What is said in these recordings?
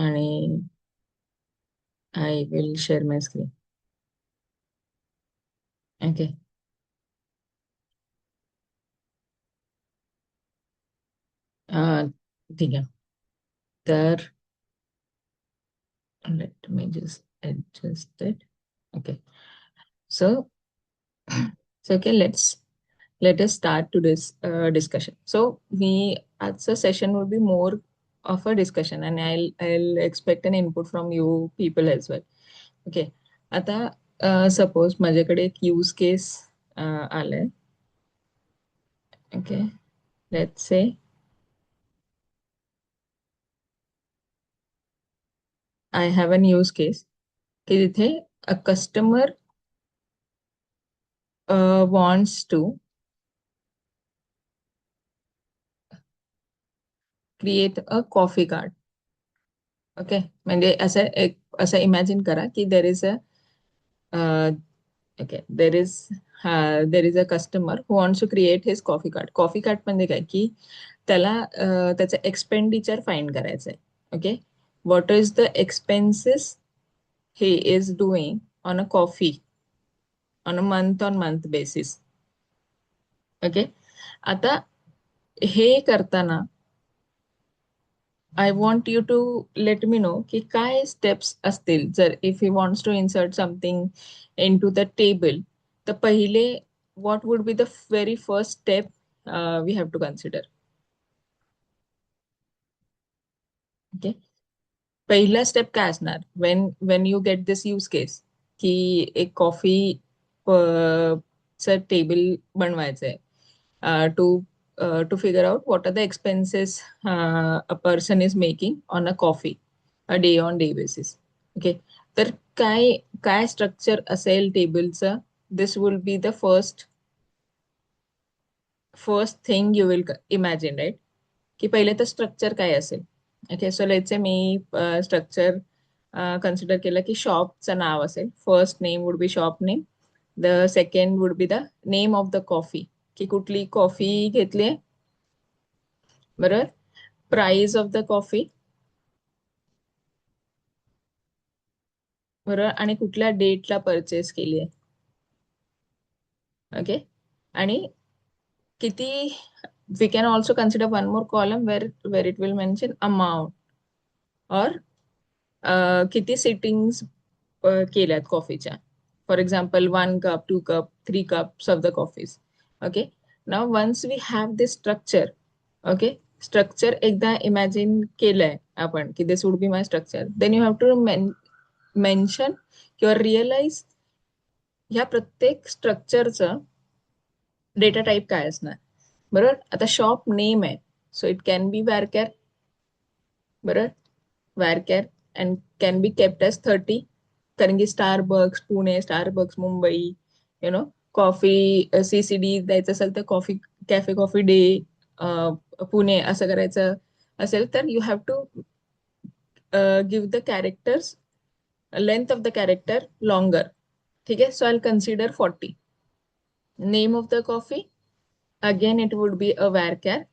आणि I will share my screen. Okay. ठीक आहे. तर let me just adjust it. Okay. So, so okay, let us start today's discussion. So, as a session will be more of a discussion, and I'll expect an input from you people as well. Okay. आता suppose माझ्याकडे एक use केस आलंय. Okay. Let's say I have an use case की तिथे a customer wants to create a coffee cart. Okay, म्हणजे असं imagine करा की there is a okay there is a customer who wants to create his coffee cart. Coffee cart म्हणजे काय की त्याला त्याचं एक्सपेंडिचर फाइंड करायचं आहे. Okay, what is the expenses he is doing on a coffee on a month on month basis. Okay, आता हे करताना I want you to let me know की काय steps असतील जर if he wants to insert something into the table. तर पहिले what would be the very first step we have to consider. Okay. पहिला स्टेप काय असणार when you get this use case की एक कॉफी चं टेबल बनवायचं आहे to figure out what are the expenses a person is making on a coffee a day on day basis. Okay. तर काय काय स्ट्रक्चर असेल टेबलचं. This will be the first thing you will imagine, right? की पहिले तर structure काय असेल. Okay, so let's say me structure consider केलं की शॉपचं नाव असेल. First name would be shop name. The second would be the name of the coffee, की कुठली कॉफी घेतली आहे, बरोबर. प्राइस ऑफ द कॉफी, बरोबर, आणि कुठल्या डेटला परचेस केली आहे. ओके, आणि किती. We can also consider one more column where it will mention amount or किती सिटिंग्स केल्यात कॉफीच्या. For example 1 cup 2 cup 3 cups of the coffees. Okay, now once we have this structure. Okay, structure एकदा imagine केलंय आपण की this would be my structure, then you have to mention किंवा realise ह्या प्रत्येक स्ट्रक्चरचं डेटा टाईप काय असणार. बरोबर, आता शॉप नेम आहे, so it can be varchar. बरोबर, varchar and can be kept as 30. कारण की Starbucks Pune, Starbucks Mumbai, coffee CCD द्यायचं असेल तर coffee cafe coffee day Pune असं करायचं असेल तर you have to give the characters length of the character longer. ठीक आहे, so I consider 40. Name of the coffee, again it would be a varchar.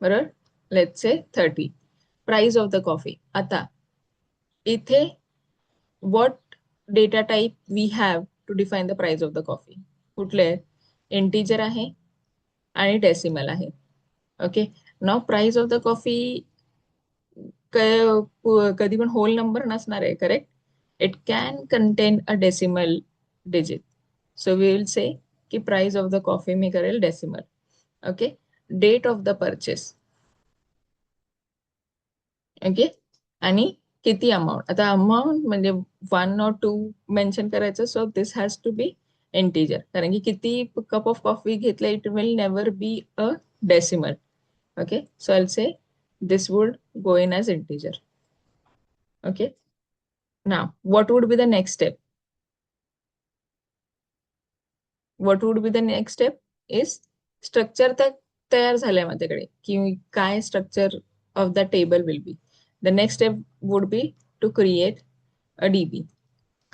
बरोबर, let's say 30. Price of the coffee, आता इथे what data type we have to define the price of the coffee. कुठले आहेत, integer आहे आणि decimal आहे. Okay, now price of the coffee कधी पण होल नंबर नसणार आहे, correct. It can contain a decimal digit. So we will say की प्राइस ऑफ द कॉफी मी करेल decimal. Okay, date of the purchase. Okay, आणि किती अमाऊंट. आता अमाऊंट म्हणजे 1 or 2 मेन्शन करायचं, so this has to be integer. कारण की किती कप ऑफ कॉफी घेतलं, it will never be a decimal. Okay, so I say this would go in as integer. Okay, now what would be the next step. What would be the next step is structure तर तयार झालंय माझ्याकडे की काय structure of the table will be. The next step would be to create a DB.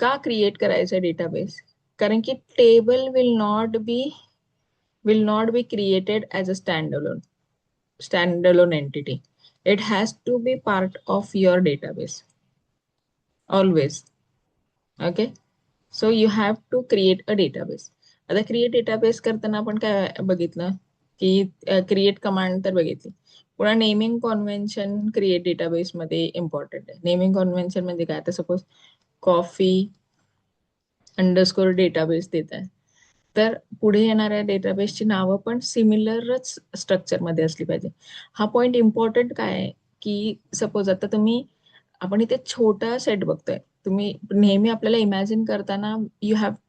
का create करायचं database, कारण की table will not be created as a stand alone entity. It has to be part of your database always. Okay, so you have to create a database. आता create database करताना आपण काय बघितलं की create command तर बघितली. पुन्हा naming convention create database मध्ये इम्पॉर्टंट आहे. नेमिंग कॉन्व्हेन्शन म्हणजे काय, आता सपोज कॉफी अंडरस्कोर डेटाबेस देत आहे, तर पुढे येणाऱ्या डेटाबेसची नावं पण सिमिलरच स्ट्रक्चरमध्ये असली पाहिजे. हा पॉइंट इम्पॉर्टंट काय आहे की सपोज आता आपण इथे छोटा सेट बघतोय. तुम्ही नेहमी आपल्याला इमॅजिन करताना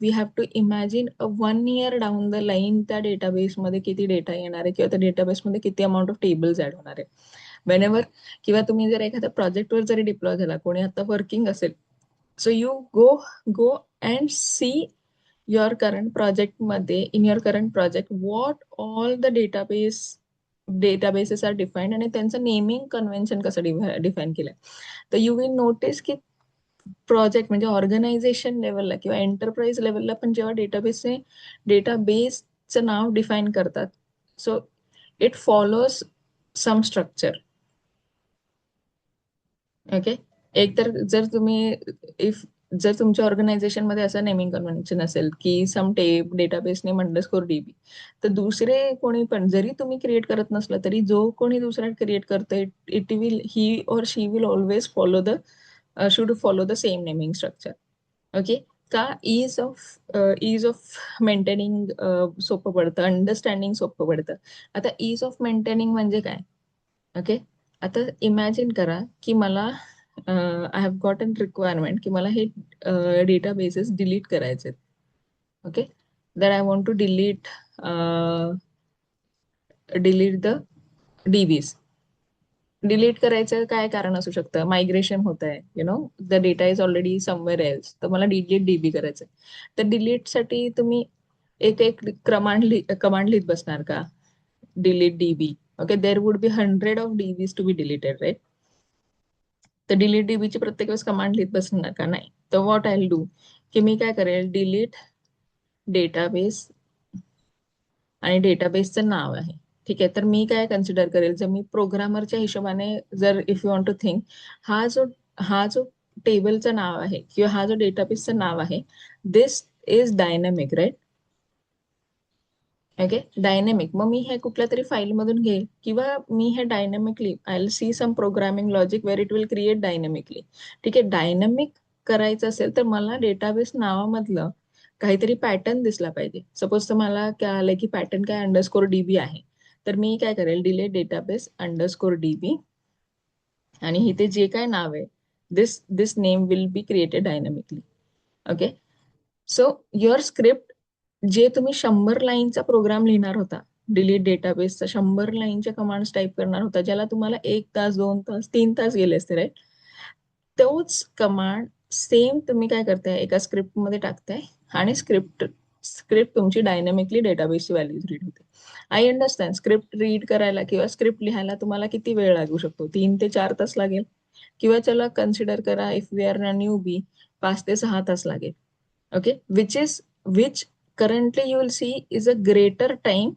we have to imagine 1 year down the line त्या डेटाबेसमध्ये किती डेटा येणार आहे किंवा त्या डेटाबेसमध्ये किती अमाऊंट ऑफ टेबल्स ऍड होणार आहे वेनेवर. किंवा तुम्ही जर एखाद्या प्रोजेक्टवर जरी डिप्लॉय झाला, कोणी आता वर्किंग असेल, so you go and see your current project मध्ये in your current project what all the databases are defined आणि त्यांचं नेमिंग कन्व्हेन्शन कसं डिफाईन केलंय. तर यू विल नोटीस की प्रोजेक्ट म्हणजे ऑर्गनायझेशन लेवलला किंवा एंटरप्राइज लेवलला पण जेव्हा डेटाबेसचं नाव डिफाईन करतात, so it follows some structure. Okay, एक तर जर तुम्ही जर तुमच्या ऑर्गनायझेशन मध्ये असं नेमिंग कन्व्हेन्शन असेल की सम डेटाबेस नेम अंडरस्कोर डीबी, तर दुसरे कोणी पण जरी तुम्ही क्रिएट करत नसलं तरी जो कोणी दुसरा क्रिएट करतोय, it will he or she will always should follow the same naming structure. Okay, का इज ऑफ मेंटेनिंग सोपं पडतं, अंडरस्टँडिंग सोपं पडतं. आता इज ऑफ मेंटेनिंग म्हणजे काय? ओके, आता इमॅजिन करा की मला I have got an requirement की मला हे डेटाबेसेस डिलीट करायचे. Okay, that I want to delete the DBs. Delete करायचं काय कारण असू शकतं? मायग्रेशन होत आहे, the data is already somewhere else, तर मला डिलीट डीबी करायचं. तर डिलीटसाठी तुम्ही एक एक कमांड लिहित बसणार का? Delete DB. Okay, there would be 100 of DBs to be deleted, right? तर डिलीट डीबीची प्रत्येक वेळेस कमांड लिहित बसणार का? नाही. तर व्हॉट आय विल डू की मी काय करेल, डिलीट डेटाबेस आणि डेटाबेसचं नाव आहे. ठीक आहे, तर मी काय कन्सिडर करेल, जर मी प्रोग्रामरच्या हिशोबाने, जर if you want to think, हा जो टेबलचं नाव आहे किंवा हा जो डेटाबेसचं नाव आहे, this is dynamic, right? Okay, dynamic. मग मी हे कुठल्या तरी फाईलमधून घेईल किंवा मी हे dynamically I will see some programming logic where it will create dynamically. ठीक आहे, डायनॅमिक करायचं असेल तर मला डेटाबेस नावामधलं काहीतरी पॅटर्न दिसला पाहिजे. सपोज तर मला काय आलं की पॅटर्न काय अंडरस्कोर डीबी आहे, तर मी काय करेल, डिलीट डेटाबेस अंडरस्कोर डीबी आणि इथे जे काय नाव आहे, this name will be created dynamically. Okay, so your script, जे तुम्ही 100 लाईनचा प्रोग्राम लिहिणार होता, डिलीट डेटाबेसचा 100 लाईनच्या कमांड्स टाईप करणार होता, ज्याला तुम्हाला 1 तास, 2 तास, 3 तास गेले असते, राईट? तोच कमांड सेम तुम्ही काय करताय, एका स्क्रिप्ट मध्ये टाकताय आणि स्क्रिप्ट तुमची डायनॅमिकली डेटाबेसची व्हॅल्यूज रीड होते. आय अंडरस्टँड, स्क्रिप्ट रीड करायला किंवा स्क्रिप्ट लिहायला तुम्हाला किती वेळ लागू शकतो, 3 ते 4 तास लागेल, किंवा चला कन्सिडर करा if we are a newbie, 5 ते 6 तास लागेल. Okay, which currently you will see is a greater time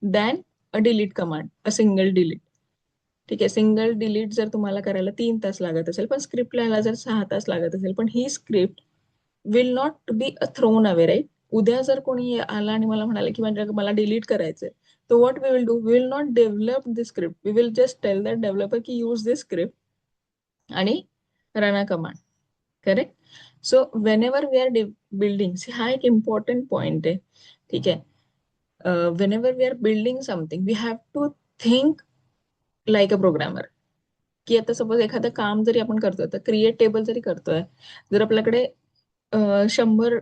than a delete command, a single delete. ठीक आहे, सिंगल डिलीट जर तुम्हाला करायला 3 तास लागत असेल, पण स्क्रिप्ट लिहायला जर 6 तास लागत असेल, पण ही script will not be a thrown away, right? उद्या जर कोणी आला आणि मला म्हणाले की म्हणजे मला डिलीट करायचंय, तर what we will do, we will not develop this script, we will just tell that developer की यूज दिस स्क्रिप्ट आणि run a command. Correct? So whenever we are building, हा एक इम्पॉर्टंट पॉइंट आहे. ठीक आहे, whenever we are building something we have to think like a programmer. की आता suppose एखादं काम जरी आपण करतोय, तर क्रिएट टेबल जरी करतोय, जर आपल्याकडे 100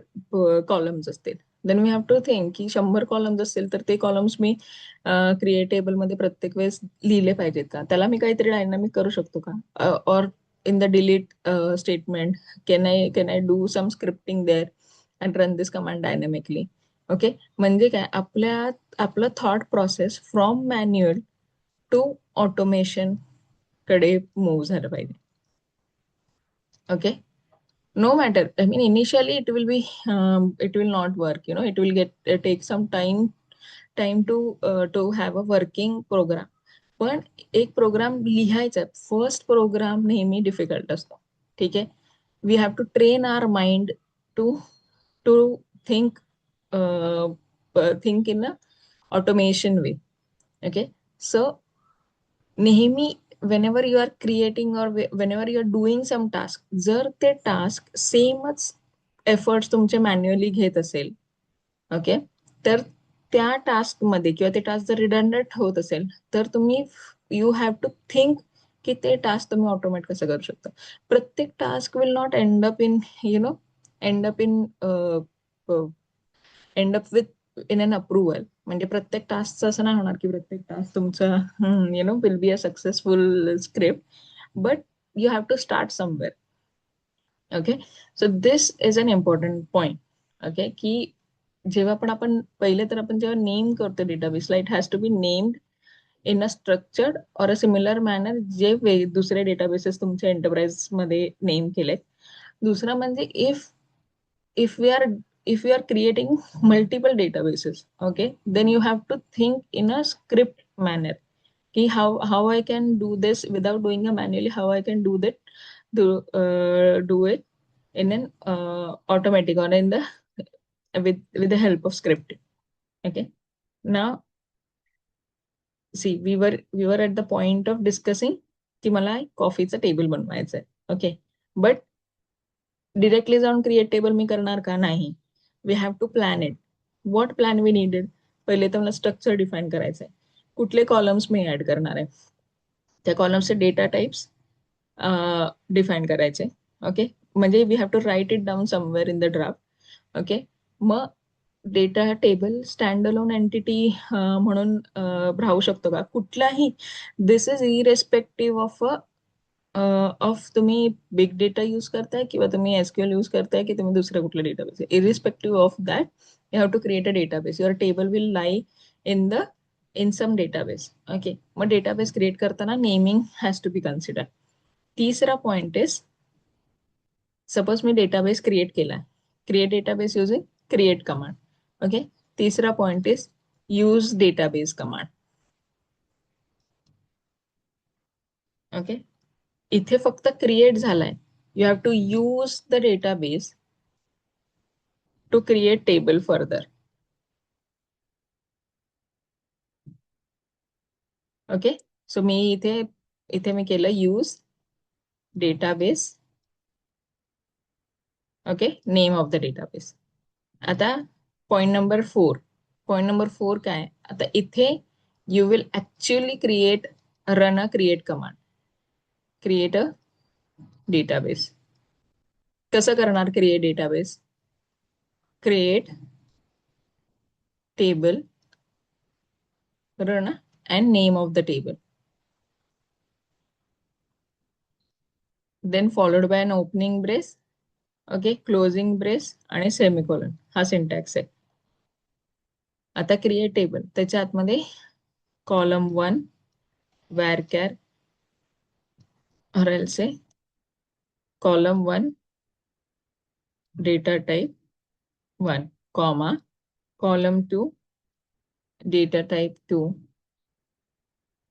कॉलम्स असतील, then we have to think की 100 कॉलम्स असतील तर ते कॉलम्स मी क्रिएट टेबल मध्ये प्रत्येक वेळेस लिहिले पाहिजेत का? त्याला मी काहीतरी डायनामिक करू शकतो का? Or in the delete statement can I do some scripting there and run this command dynamically? Okay, म्हणजे काय, आपलं thought process from manual to automation कडे मूव्ह झालं पाहिजे. Okay, no matter, I mean initially it will not work, it will take some time to have a working program. पण एक programme लिहायचा, first programme नेहमी डिफिकल्ट असतो. ठीक आहे. We have to train our mind to to think think in a automation way. Okay. So नेहमी whenever you are creating or whenever you are doing some task, जर ते task सेमच efforts तुमचे manually घेत असेल, ओके, तर त्या task मध्ये किंवा ते टास्क जर रिडंडंट होत असेल, तर तुम्ही यू हॅव टू थिंक की ते टास्क तुम्ही ऑटोमेट कसं करू शकता. प्रत्येक task will not end up in and up in and up with in an approval. म्हणजे प्रत्येक टास्कचं असं नाही होणार की प्रत्येक टास्क तुमचं will be a successful script, but you have to start somewhere. Okay. So this is an important point. Okay. की जेव्हा पण आपण पहिले तर आपण जेव्हा नेम करतो डेटाबेसला, it has to be named in a structured or a similar manner जे दुसरे डेटाबेसेस तुमच्या एंटरप्राइज मध्ये नेम केलेत. दुसरा म्हणजे if we are if we are creating multiple databases, okay, then you have to think in a script manner ki how I can do this without doing a manually, how I can do it in an automatic or in the with the help of scripting. Okay. Now see, we were at the point of discussing की मला कॉफीचं table बनवायचं आहे. Okay. But directly जाऊन create table मी करणार का? नाही. We have to plan it. What plan we needed? पहिले तर मला स्ट्रक्चर डिफाईन करायचं आहे. कुठले कॉलम्स मी ऍड करणार आहे, त्या कॉलम्सचे डेटा टाइप्स डिफाईन करायचे. ओके. म्हणजे we have to write it down somewhere in the draft. Okay. मग data table stand alone entity म्हणून राहू शकतो का? कुठलाही. दिस इज इरेस्पेक्टिव्ह ऑफ तुम्ही बिग डेटा यूज करताय किंवा तुम्ही एसक्यूएल यूज करताय की तुम्ही दुसऱ्या कुठल्या database. Irrespective of that you have to create a database. Your table will lie in the in some database. Okay. मग डेटाबेस क्रिएट करताना naming has to be consider. तिसरा पॉइंट इज, सपोज मी database create केला, create database using create command. Okay. तिसरा point is use database command. Okay. इथे फक्त create झालाय. You have to use the database to create table further. Okay. So मी इथे इथे मी केलं use database. Okay. Name of the database. आता point number 4 काय? आता इथे you will actually run a create command, create a database. कसं करणार create database? Create table, run and name of the table, then followed by an opening brace, okay, closing brace आणि semicolon. हा syntax आहे. आता create table, त्याच्या आतमध्ये column 1 varchar or else say column 1 data type 1 comma column 2 data type 2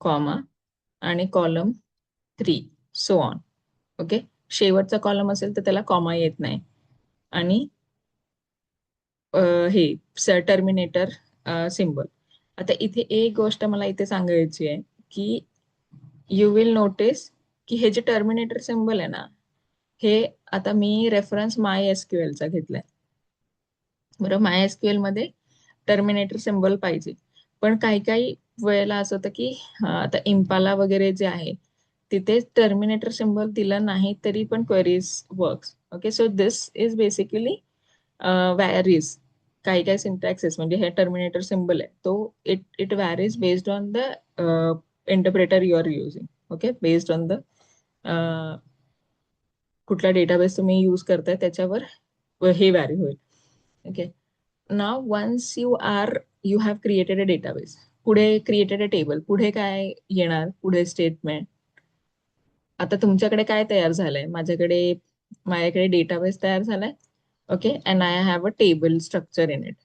comma आणि column 3 so on. Okay. शेवटचा column असेल तर त्याला कॉमा येत नाही. आणि हे टर्मिनेटर सिम्बॉल. आता इथे एक गोष्ट मला इथे सांगायची आहे की यू विल नोटीस की हे जे टर्मिनेटर सिम्बॉल आहे ना, हे आता मी रेफरन्स माय एसक्यूएलचा घेतलाय. बरं, माय एसक्यूएल मध्ये टर्मिनेटर सिम्बॉल पाहिजे. पण काही काही वेळेला असं होतं की आता इम्पाला वगैरे जे आहे तिथे टर्मिनेटर सिम्बॉल दिला नाही तरी पण queries works. Okay. So this is basically varies. काही काही सिंटॅक्सेस म्हणजे हे टर्मिनेटर सिम्बल आहे तो it varies based on the interpreter you are using. Okay. Based on the कुठला डेटाबेस तुम्ही यूज करताय त्याच्यावर हे वॅरी होईल. Okay. Now once you have created a database, पुढे क्रिएटेड अ टेबल, पुढे काय येणार? पुढे स्टेटमेंट. आता तुमच्याकडे काय तयार झालंय? माझ्याकडे डेटाबेस तयार झालाय. Okay. And I have a table structure in it.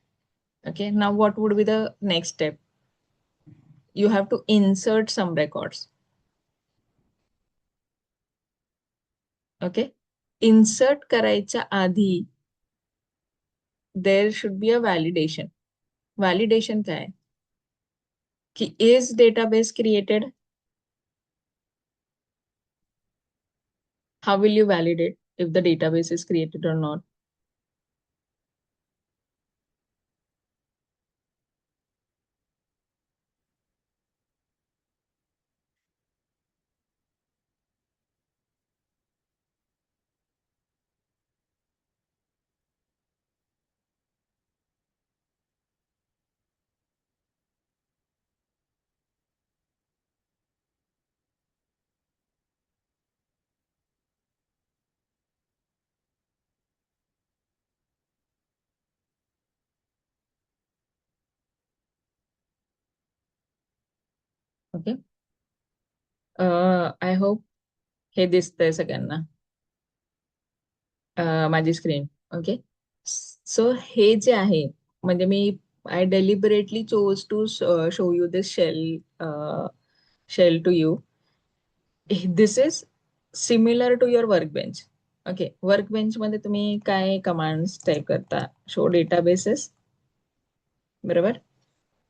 Okay, now what would be the next step? you have to insert some records. Okay, insert करायच्या आधी there should be a validation. Validation काय आहे? की is database created? How will you validate if the database is created or not? Okay, I hope हे दिसतंय सगळ्यांना माझी screen. Okay, so हे जे आहे म्हणजे मी I deliberately chose to show you this shell to you. This is similar to your work bench. Okay, work bench मध्ये तुम्ही काय कमांड्स टाईप करता? शो डेटाबेसेस, बरोबर.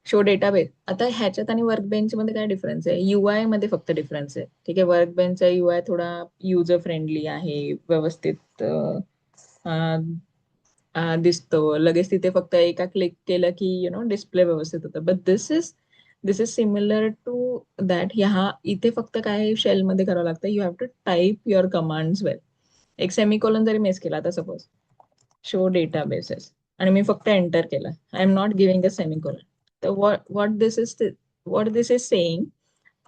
Show database. आता ह्याच्यात आणि वर्क बेंच मध्ये काय डिफरन्स आहे? युआय मध्ये फक्त डिफरन्स आहे. ठीक आहे, वर्क बेंचचा युआय थोडा युजर फ्रेंडली आहे, व्यवस्थित दिसतो लगेच. तिथे फक्त एका क्लिक केलं की डिस्प्ले व्यवस्थित होतं. But this is similar to that. ह्या इथे फक्त काय शेल मध्ये करावं लागतं? You have to type your commands well. एक सेमिकोलन जरी मेस केला, आता सपोज शो डेटाबेसेस आणि मी फक्त एंटर केलं, I am not giving a semicolon. तर व्हॉट दिस इज सेइंग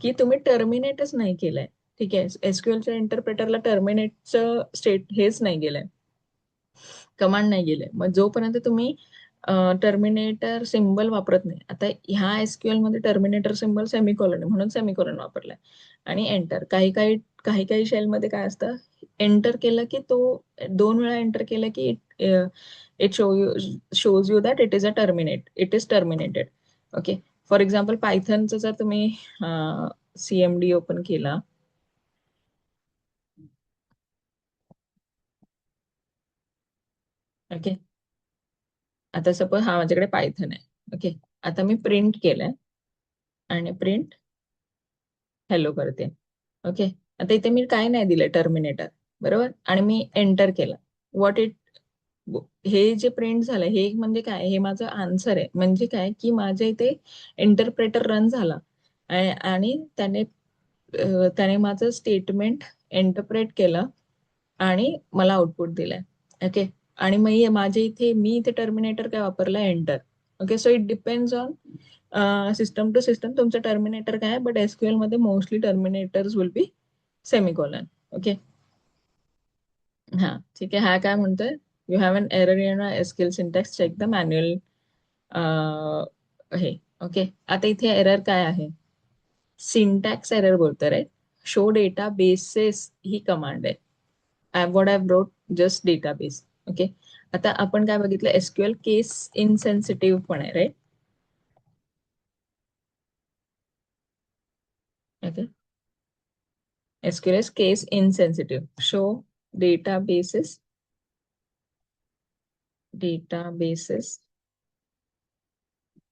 की तुम्ही टर्मिनेटच नाही केलंय. ठीक आहे, एसक्यूएलच्या इंटरप्रेटरला टर्मिनेटचं स्टेट हेच नाही गेलंय, कमांड नाही गेले. मग जोपर्यंत तुम्ही टर्मिनेटर सिम्बल वापरत नाही, आता ह्या एसक्यूएल मध्ये टर्मिनेटर सिम्बल सेमिकोलन आहे म्हणून सेमिकोलन वापरलाय आणि एंटर. काही शेल मध्ये काय असतं? एंटर केलं की तो 2 वेळा एंटर केलं की it shows you that it is a terminate, it is terminated. Okay, for example पायथनचं जर तुम्ही सीएमडी ओपन केला. ओके, आता सपोज हा माझ्याकडे पायथन आहे. ओके, आता मी प्रिंट केलंय आणि प्रिंट हॅलो करते. ओके, आता इथे मी काय नाही दिलं, टर्मिनेटर, बरोबर, आणि मी एंटर केलं. व्हॉट इट हे जे प्रिंट झालं हे म्हणजे काय? हे माझं आन्सर आहे. म्हणजे काय की माझ्या इथे इंटरप्रेटर रन झाला आणि त्याने माझं स्टेटमेंट इंटरप्रेट केलं आणि मला आउटपुट दिलंय. ओके, आणि मग मी इथे टर्मिनेटर काय वापरलं? Enter. Okay, so it depends on system to system तुमचं टर्मिनेटर काय आहे. बट एसक्यूएल मध्ये mostly terminators will be semicolon. Okay, हा ठीक आहे. हा काय म्हणतोय? You have an error in SQL syntax, check the manual. हे ओके, आता इथे एरर काय आहे? सिंटॅक्स एरर बोलतोय, राईट. शो डेटा बेसेस ही कमांड आहे. what I've wrote just database. Okay, आता आपण काय बघितलं? एसक्यूएल केस इनसेन्सिटिव्ह पण आहे, right. Okay, SQL is case insensitive. Show databases, databases.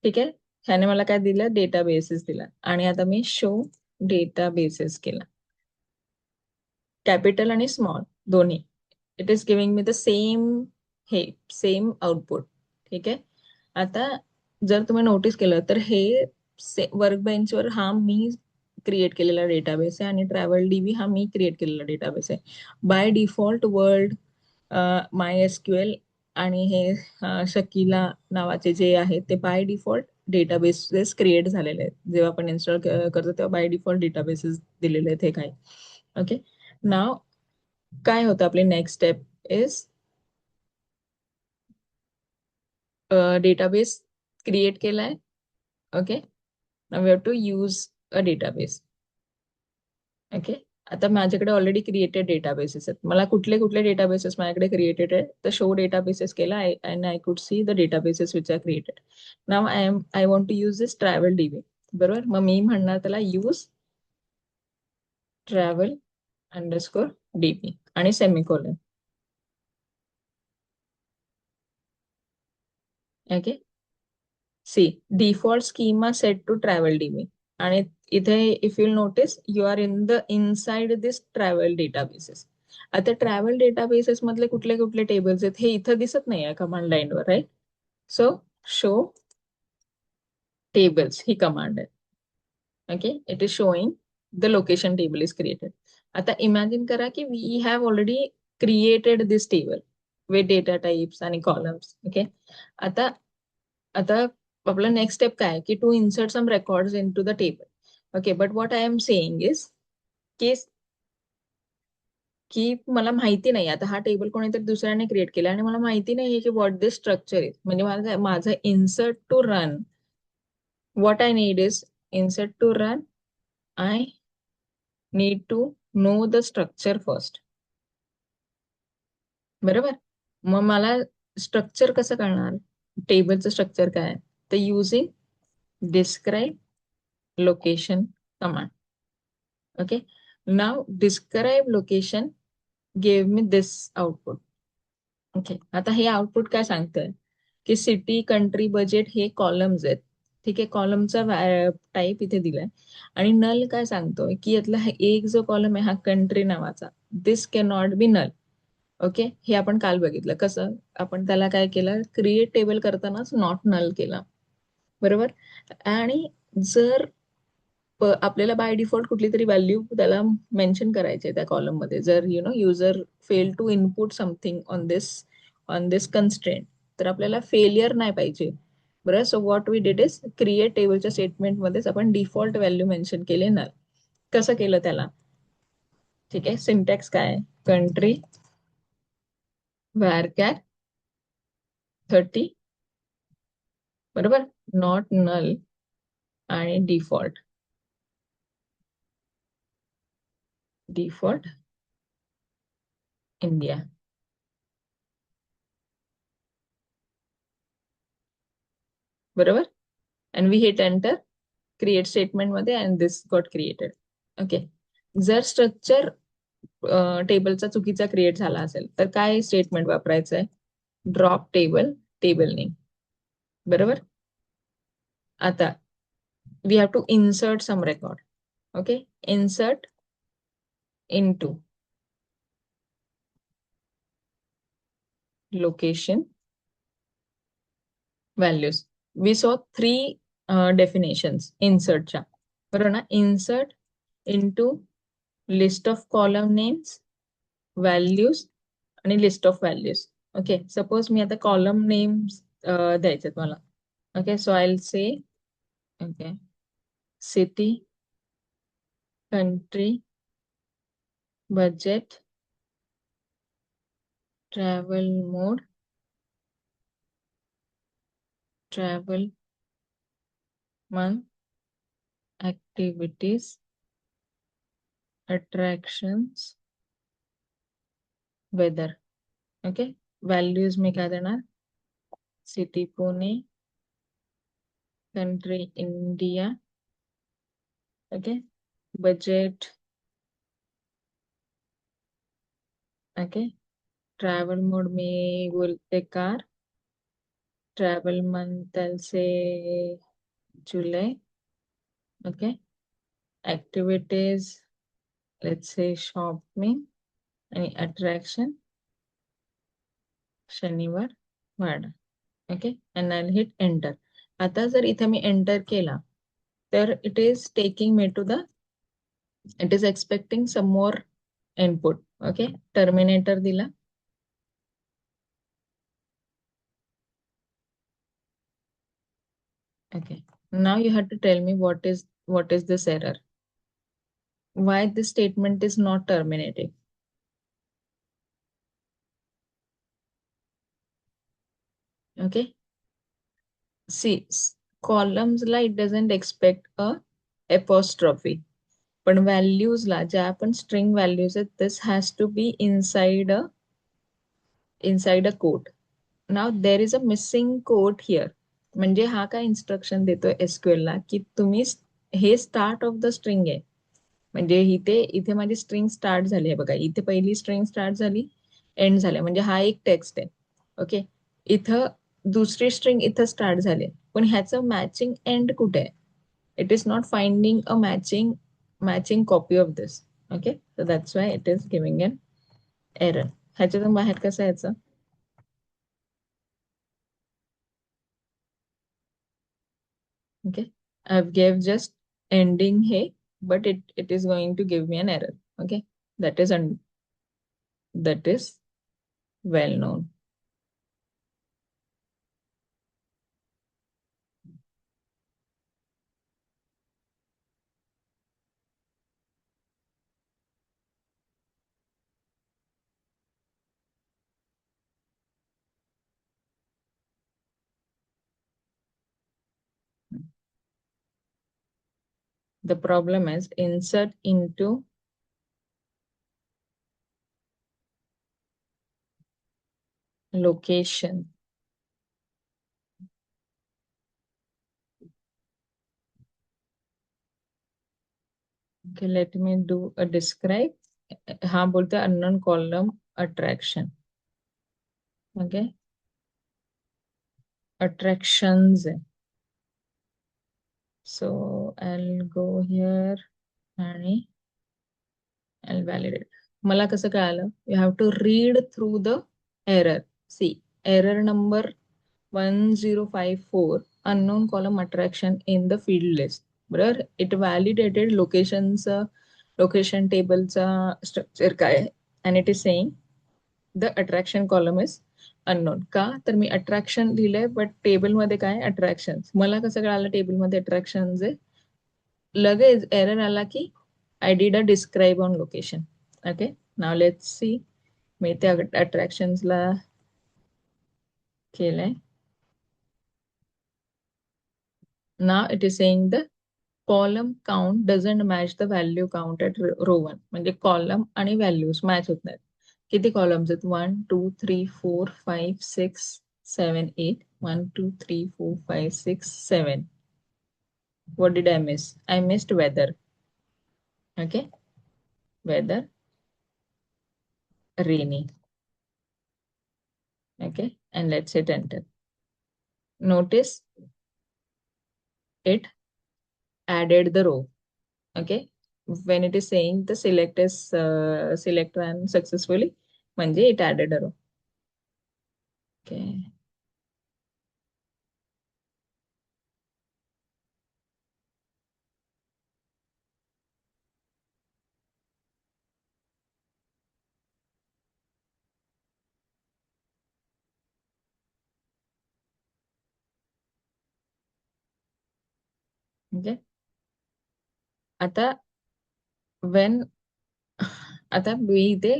ठीक आहे, ह्याने मला काय दिलं? डेटाबेसेस दिला. आणि आता मी शो डेटाबेसेस केला, कॅपिटल आणि स्मॉल दोन्ही. It is giving me the same, हे सेम आउटपुट. ठीक आहे, आता जर तुम्ही नोटीस केलं तर हे वर्क बेंचवर हा मी क्रिएट केलेला डेटाबेस आहे आणि ट्रॅव्हल डीबी हा मी क्रिएट केलेला डेटाबेस आहे. By default world, my SQL आणि हे शकीला नावाचे जे आहेत ते बाय डिफॉल्ट डेटाबेसेस क्रिएट झालेले आहेत. जेव्हा आपण इन्स्टॉल करतो तेव्हा बाय डिफॉल्ट डेटाबेसेस दिलेले आहेत हे काय. ओके, नाव काय होतं? आपली next step is database create केलाय. Okay, now we have to use a database. Okay, आता माझ्याकडे ऑलरेडी क्रिएटेड डेटाबेसेस आहेत. मला कुठले कुठले डेटाबेसेस माझ्याकडे क्रिएटेड आहे? तर शो डेटाबेसेस केला and I could see the databases which are created. नाव I want to use this travel DB. बरोबर. मग मी म्हणणार त्याला यूज ट्रॅव्हल अंडरस्कोर डीबी आणि semicolon. Okay. See default schema set to travel DB. आणि इथे if you notice you are in the inside this travel databases. आता travel databases मधले कुठले कुठले टेबल्स आहेत हे इथं दिसत नाही आहे कमांड लाईनवर, राईट. सो शो टेबल्स ही कमांड आहे. Okay, it is showing the location table is created. आता इमॅजिन करा की we have already created this table with data types आणि कॉलम्स. ओके. आता आता आपला नेक्स्ट स्टेप काय की to insert some records into the table. Okay, but what I am saying is की की मला माहिती नाही आता हा टेबल कोणीतरी दुसऱ्याने क्रिएट केला आणि मला माहिती नाहीये की व्हॉट दिस स्ट्रक्चर इज. म्हणजे माझं माझं insert to run, what I need is insert to run, I need to know the structure first. बरोबर. मग मला स्ट्रक्चर कसं कळणार, टेबलचं स्ट्रक्चर काय आहे, तर using describe location command. Okay. Now describe location gave me this output. Okay. आता हे आउटपुट काय सांगतंय की सिटी, कंट्री, बजेट हे कॉलम्स आहेत. ठीक आहे, कॉलमचा टाईप इथे दिलाय. आणि नल काय सांगतोय की यातला एक जो कॉलम आहे हा कंट्री नावाचा, this can not be null. Okay, हे आपण काल बघितलं कसं आपण त्याला काय केलं, क्रिएट टेबल करतानाच नॉट नल केला. बरोबर. आणि जर आपल्याला बाय डिफॉल्ट कुठली तरी व्हॅल्यू त्याला मेन्शन करायची आहे त्या कॉलम मध्ये, जर user fail to input something on this constraint, तर आपल्याला फेलियर नाही पाहिजे. बरं. So what we did is create टेबलच्या स्टेटमेंट मध्येच आपण डिफॉल्ट व्हॅल्यू मेन्शन केले ना. कसं केलं त्याला, ठीक आहे. सिंटॅक्स काय, कंट्री varchar 30, बरोबर, नॉट नल आणि डिफॉल्ट इंडिया. बरोबर. And we hit enter create statement मध्ये and this got created. Okay. जर स्ट्रक्चर टेबलचा चुकीचा क्रिएट झाला असेल तर काय स्टेटमेंट वापरायचं आहे, ड्रॉप टेबल टेबल नेम. बरोबर. आता we have to insert some record. Okay. Insert into location values. We saw 3 definitions इन्सर्टच्या. बरोबर ना. Insert into list of column names, values आणि list of values. Okay. Suppose मी आता कॉलम नेम्स द्यायचे मला. Okay. So I will say okay city, country, budget, travel mode, travel month, activities, attractions, weather. Okay. Values मी काय देणार, city Pune, country India, okay, budget, okay, travel मोड मी बोलते car, travel month say July, okay, activities let's say shopping आणि attraction Shaniwar Wada. Okay. And I hit enter. आता जर इथे मी एंटर केला तर it is taking me to the, it is expecting some more input. Okay. Terminator दिला. Okay. Now you have to tell me what is this error? Why this statement is not terminating? Okay. See, columns ला it doesn't expect a apostrophe. पण values ला ज्या आपण string values आहेत, this has to be inside a quote. Now there is a missing quote here. म्हणजे हा काय instruction देतोय SQL ला की तुम्ही हे स्टार्ट ऑफ द स्ट्रिंग आहे. म्हणजे इथे माझी स्ट्रिंग स्टार्ट झाली आहे बघा. इथे पहिली स्ट्रिंग स्टार्ट झाली, एंड झाल्या, म्हणजे हा एक टेक्स्ट आहे. ओके, इथं दुसरी स्ट्रिंग इथं स्टार्ट झाली, पण ह्याचं मॅचिंग एंड कुठे आहे? It is not finding a matching copy of this. Okay, so that's why it is giving an error. ह्याच्यातून बाहेर कसं यायचं? Okay, I've gave just ending here, but it is going to give me an error. Okay, that is well known. The problem is insert into location. Okay, let me do a describe. हाँ बोलते हैं unknown column attraction. Okay, attractions. So I'll go here and I'll validate. मला कसं कळालं? You have to read through the error. See, error number 1054, unknown column attraction in the field list. बरोबर, it validated location tableचा structure काय आहे, and it is saying the attraction column is unknown. का तर मी attraction लिहिलंय, but table मध्ये काय attractions. मला कसं कळालं टेबल मध्ये attractions आहे? लगेच एरर आला की I did a describe on location. Okay, now let's see. मी त्या अट्रॅक्शन्सला केलंय. Now it is saying the column count doesn't match the value count at row 1. म्हणजे कॉलम आणि व्हॅल्यूज मॅच होत नाहीत. किती कॉलम्स आहेत? 1 2 3 4 5 6 7 8. 1 2 3 4 5 6 7. What did I miss? I missed weather. Okay, weather, rainy. Okay, and let's hit enter. Notice it added the row. Okay, when it is saying the select ran successfully, म्हणजे it added a row. Okay, म्हणजे आता when आता we इथे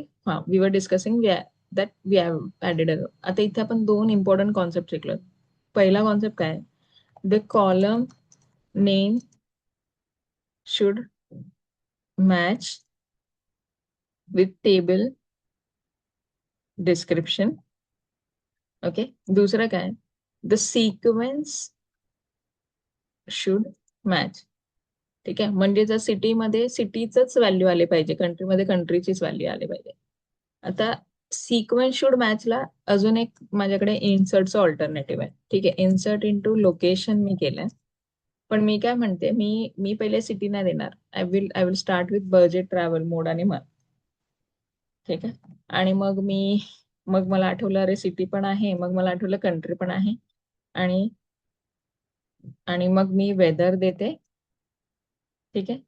we were discussing that we have added a row. आता इथे आपण दोन important concept शिकलो. पहिला कॉन्सेप्ट काय? the column name should match with table description. Okay, दूसरा काय? the sequence should match. ठीक आहे, म्हणजे जर सिटीमध्ये सिटीच व्हॅल्यू आले पाहिजे, कंट्रीमध्ये कंट्रीचीच व्हॅल्यू आली पाहिजे. आता सिक्वेन्स शुड मॅचला अजून एक माझ्याकडे इन्सर्टचं ऑल्टरनेटिव्ह आहे. ठीक आहे, इन्सर्ट इंटू लोकेशन मी केलंय. पण मी काय म्हणते, मी मी पहिले सिटी नाही देणार. I will start with budget, travel, mode आणि मंथ. ठीक आहे, आणि मग मला आठवलं अरे सिटी पण आहे, मग मला आठवलं कंट्री पण आहे, आणि आणि मग मी वेदर देते. ठीक आहे,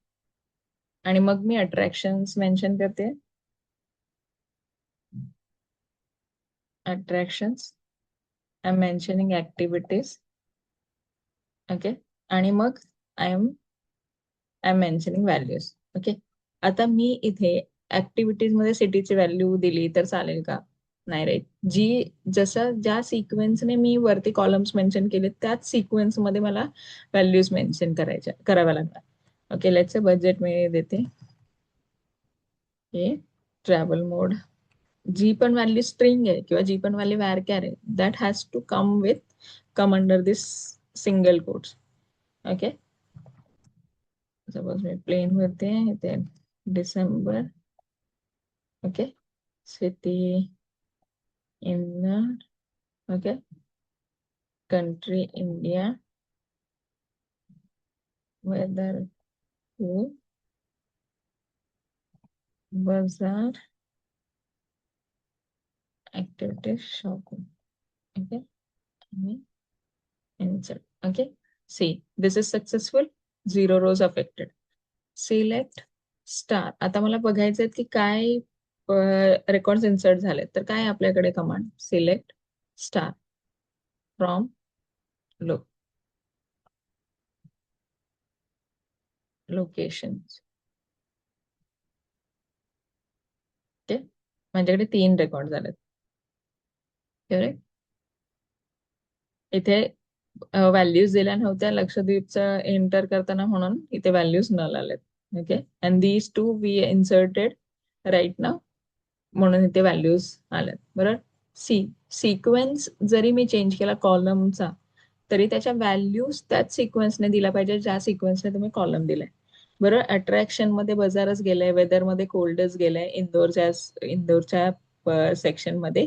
आणि मग मी अट्रॅक्शन्स मेन्शन करते. Attractions, I am mentioning activities. Okay, आणि मग I am mentioning values. Okay, आता मी इथे ऍक्टिव्हिटीज मध्ये सिटीची व्हॅल्यू दिली तर चालेल का? नाही राईट. ज्या सिक्वेन्सने मी वरती कॉलम्स मेन्शन केले त्याच सिक्वेन्स मध्ये मला व्हॅल्यूज मेन्शन कराव्या लागणार. ओके, लेट्स से बजेट मी देते. हे ट्रॅव्हल मोड, जी पण व्हॅल्यू स्ट्रिंग आहे किंवा जी पण व्हॅल्यू कॅर आहे, that has to come under this single quotes. Okay, suppose मी प्लेन वरती आहे इथे December. Okay, city in okay country India, weather to बाजार, activity shopping. Okay, insert. Okay, see, this is successful. 0 rows affected. Select star. आता मला बघायचं आहे की काय रेकॉर्ड्स इन्सर्ट झाले, तर काय आपल्याकडे command select star from location. Okay, माझ्याकडे 3 रेकॉर्ड झालेत. करेक्ट. इथे व्हॅल्यूज दिल्या नव्हत्या लक्षद्वीपचं एंटर करताना, म्हणून इथे व्हॅल्यूज न आलेत. Okay, and these two we inserted right now, म्हणून इथे व्हॅल्यूज आल्यात. बरोबर. सिक्वेन्स जरी मी चेंज केला कॉलमचा, तरी त्याच्या व्हॅल्यूज त्याच सिक्वेन्सने दिला पाहिजे ज्या सिक्वेन्सने तुम्ही कॉलम दिलाय. बरोबर. अट्रॅक्शन मध्ये बाजारच गेलाय, वेदर मध्ये कोल्डच गेलाय, इंदोरच्या सेक्शन मध्ये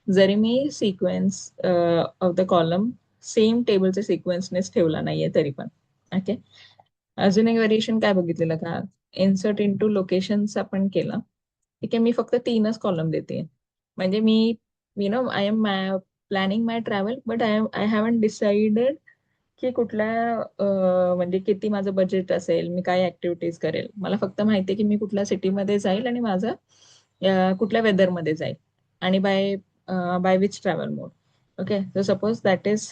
जरी मी sequence of the column same टेबलच्या सिक्वेन्सनेच ठेवला नाहीये तरी पण. ओके, अजून एक व्हेरिएशन काय बघितलेलं का, इन्सर्ट इंटू लोकेशन्स आपण केला. ठीक आहे, मी फक्त 3च कॉलम देते. म्हणजे मी I am planning my travel, but I haven't decided की कुठल्या म्हणजे किती माझं बजेट असेल, मी काय ऍक्टिव्हिटीज करेल. मला फक्त माहिती आहे की मी कुठल्या सिटीमध्ये जाईल आणि माझं कुठल्या वेदरमध्ये जाईल आणि by which travel mode. Okay, so suppose that is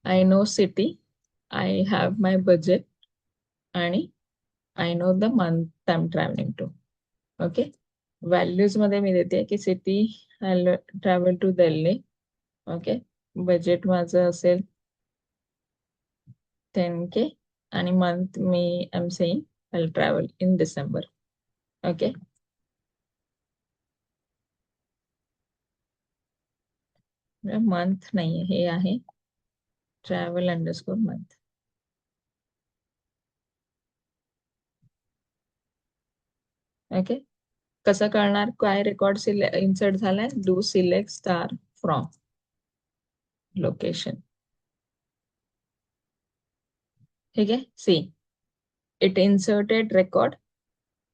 I know city, I have my budget आणि I know the month I am travelling to. Okay, values मध्ये मी देते की city I travel to Delhi. Okay, budget माझं असेल 10K आणि month मी am saying I travel in December. Okay, month नाही, हे आहे ट्रॅव्हल अंडरस्कोर मंथ. ओके, कसं कळणार काय रेकॉर्ड इन्सर्ट झालाय, do select star from location. ठीक आहे, see it inserted record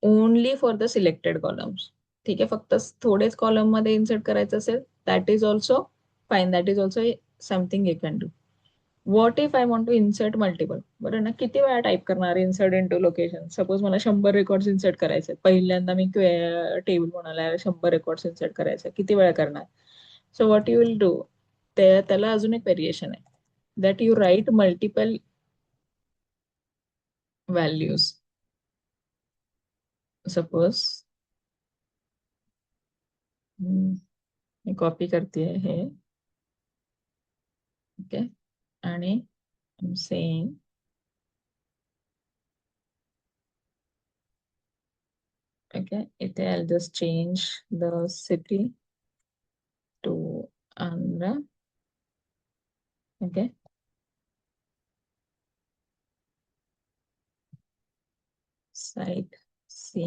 only for the selected columns. ठीक आहे, फक्त थोडेच कॉलम मध्ये इन्सर्ट करायचं असेल, that is also fine, that is also something you can do. What if I want to insert multiple. बरं ना, किती वेळा टाईप करणार insert into location. Suppose मला 100 रेकॉर्ड इन्सर्ट करायचे, पहिल्यांदा मी टेबल म्हणाला 100 रेकॉर्ड इन्सर्ट करायचे, किती वेळा करणार. So what you will do, त्याला अजून एक व्हेरिएशन आहे, that you write multiple values. Suppose मी कॉपी करते हे. ओके, आणि सेम ओके, इथे I just change the city to Andhra. Okay, site C,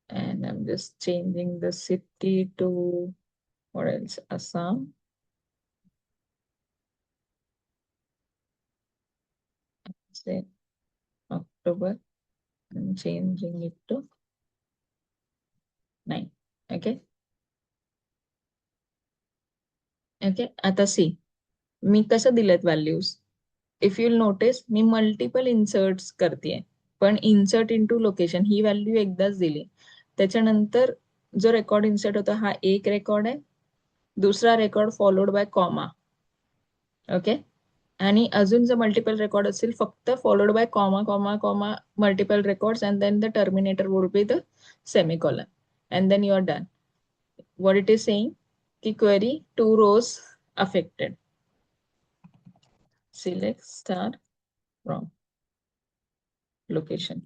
and I'm just changing the city to what else, Assam. Say October. I'm changing it to 9. Okay. Okay, आता see मी कसं दिलेत values. If you'll notice मी multiple inserts करते, पण insert into location ही value एकदाच दिली. त्याच्यानंतर जो रेकॉर्ड इन्सर्ट होता हा एक रेकॉर्ड आहे, दुसरा record followed by comma. Okay, आणि अजून जर मल्टिपल रेकॉर्ड असेल फक्त followed by comma comma comma multiple records, and then the terminator would be the semicolon, and then you are done. What it is saying की query 2 rows affected. Select star from location.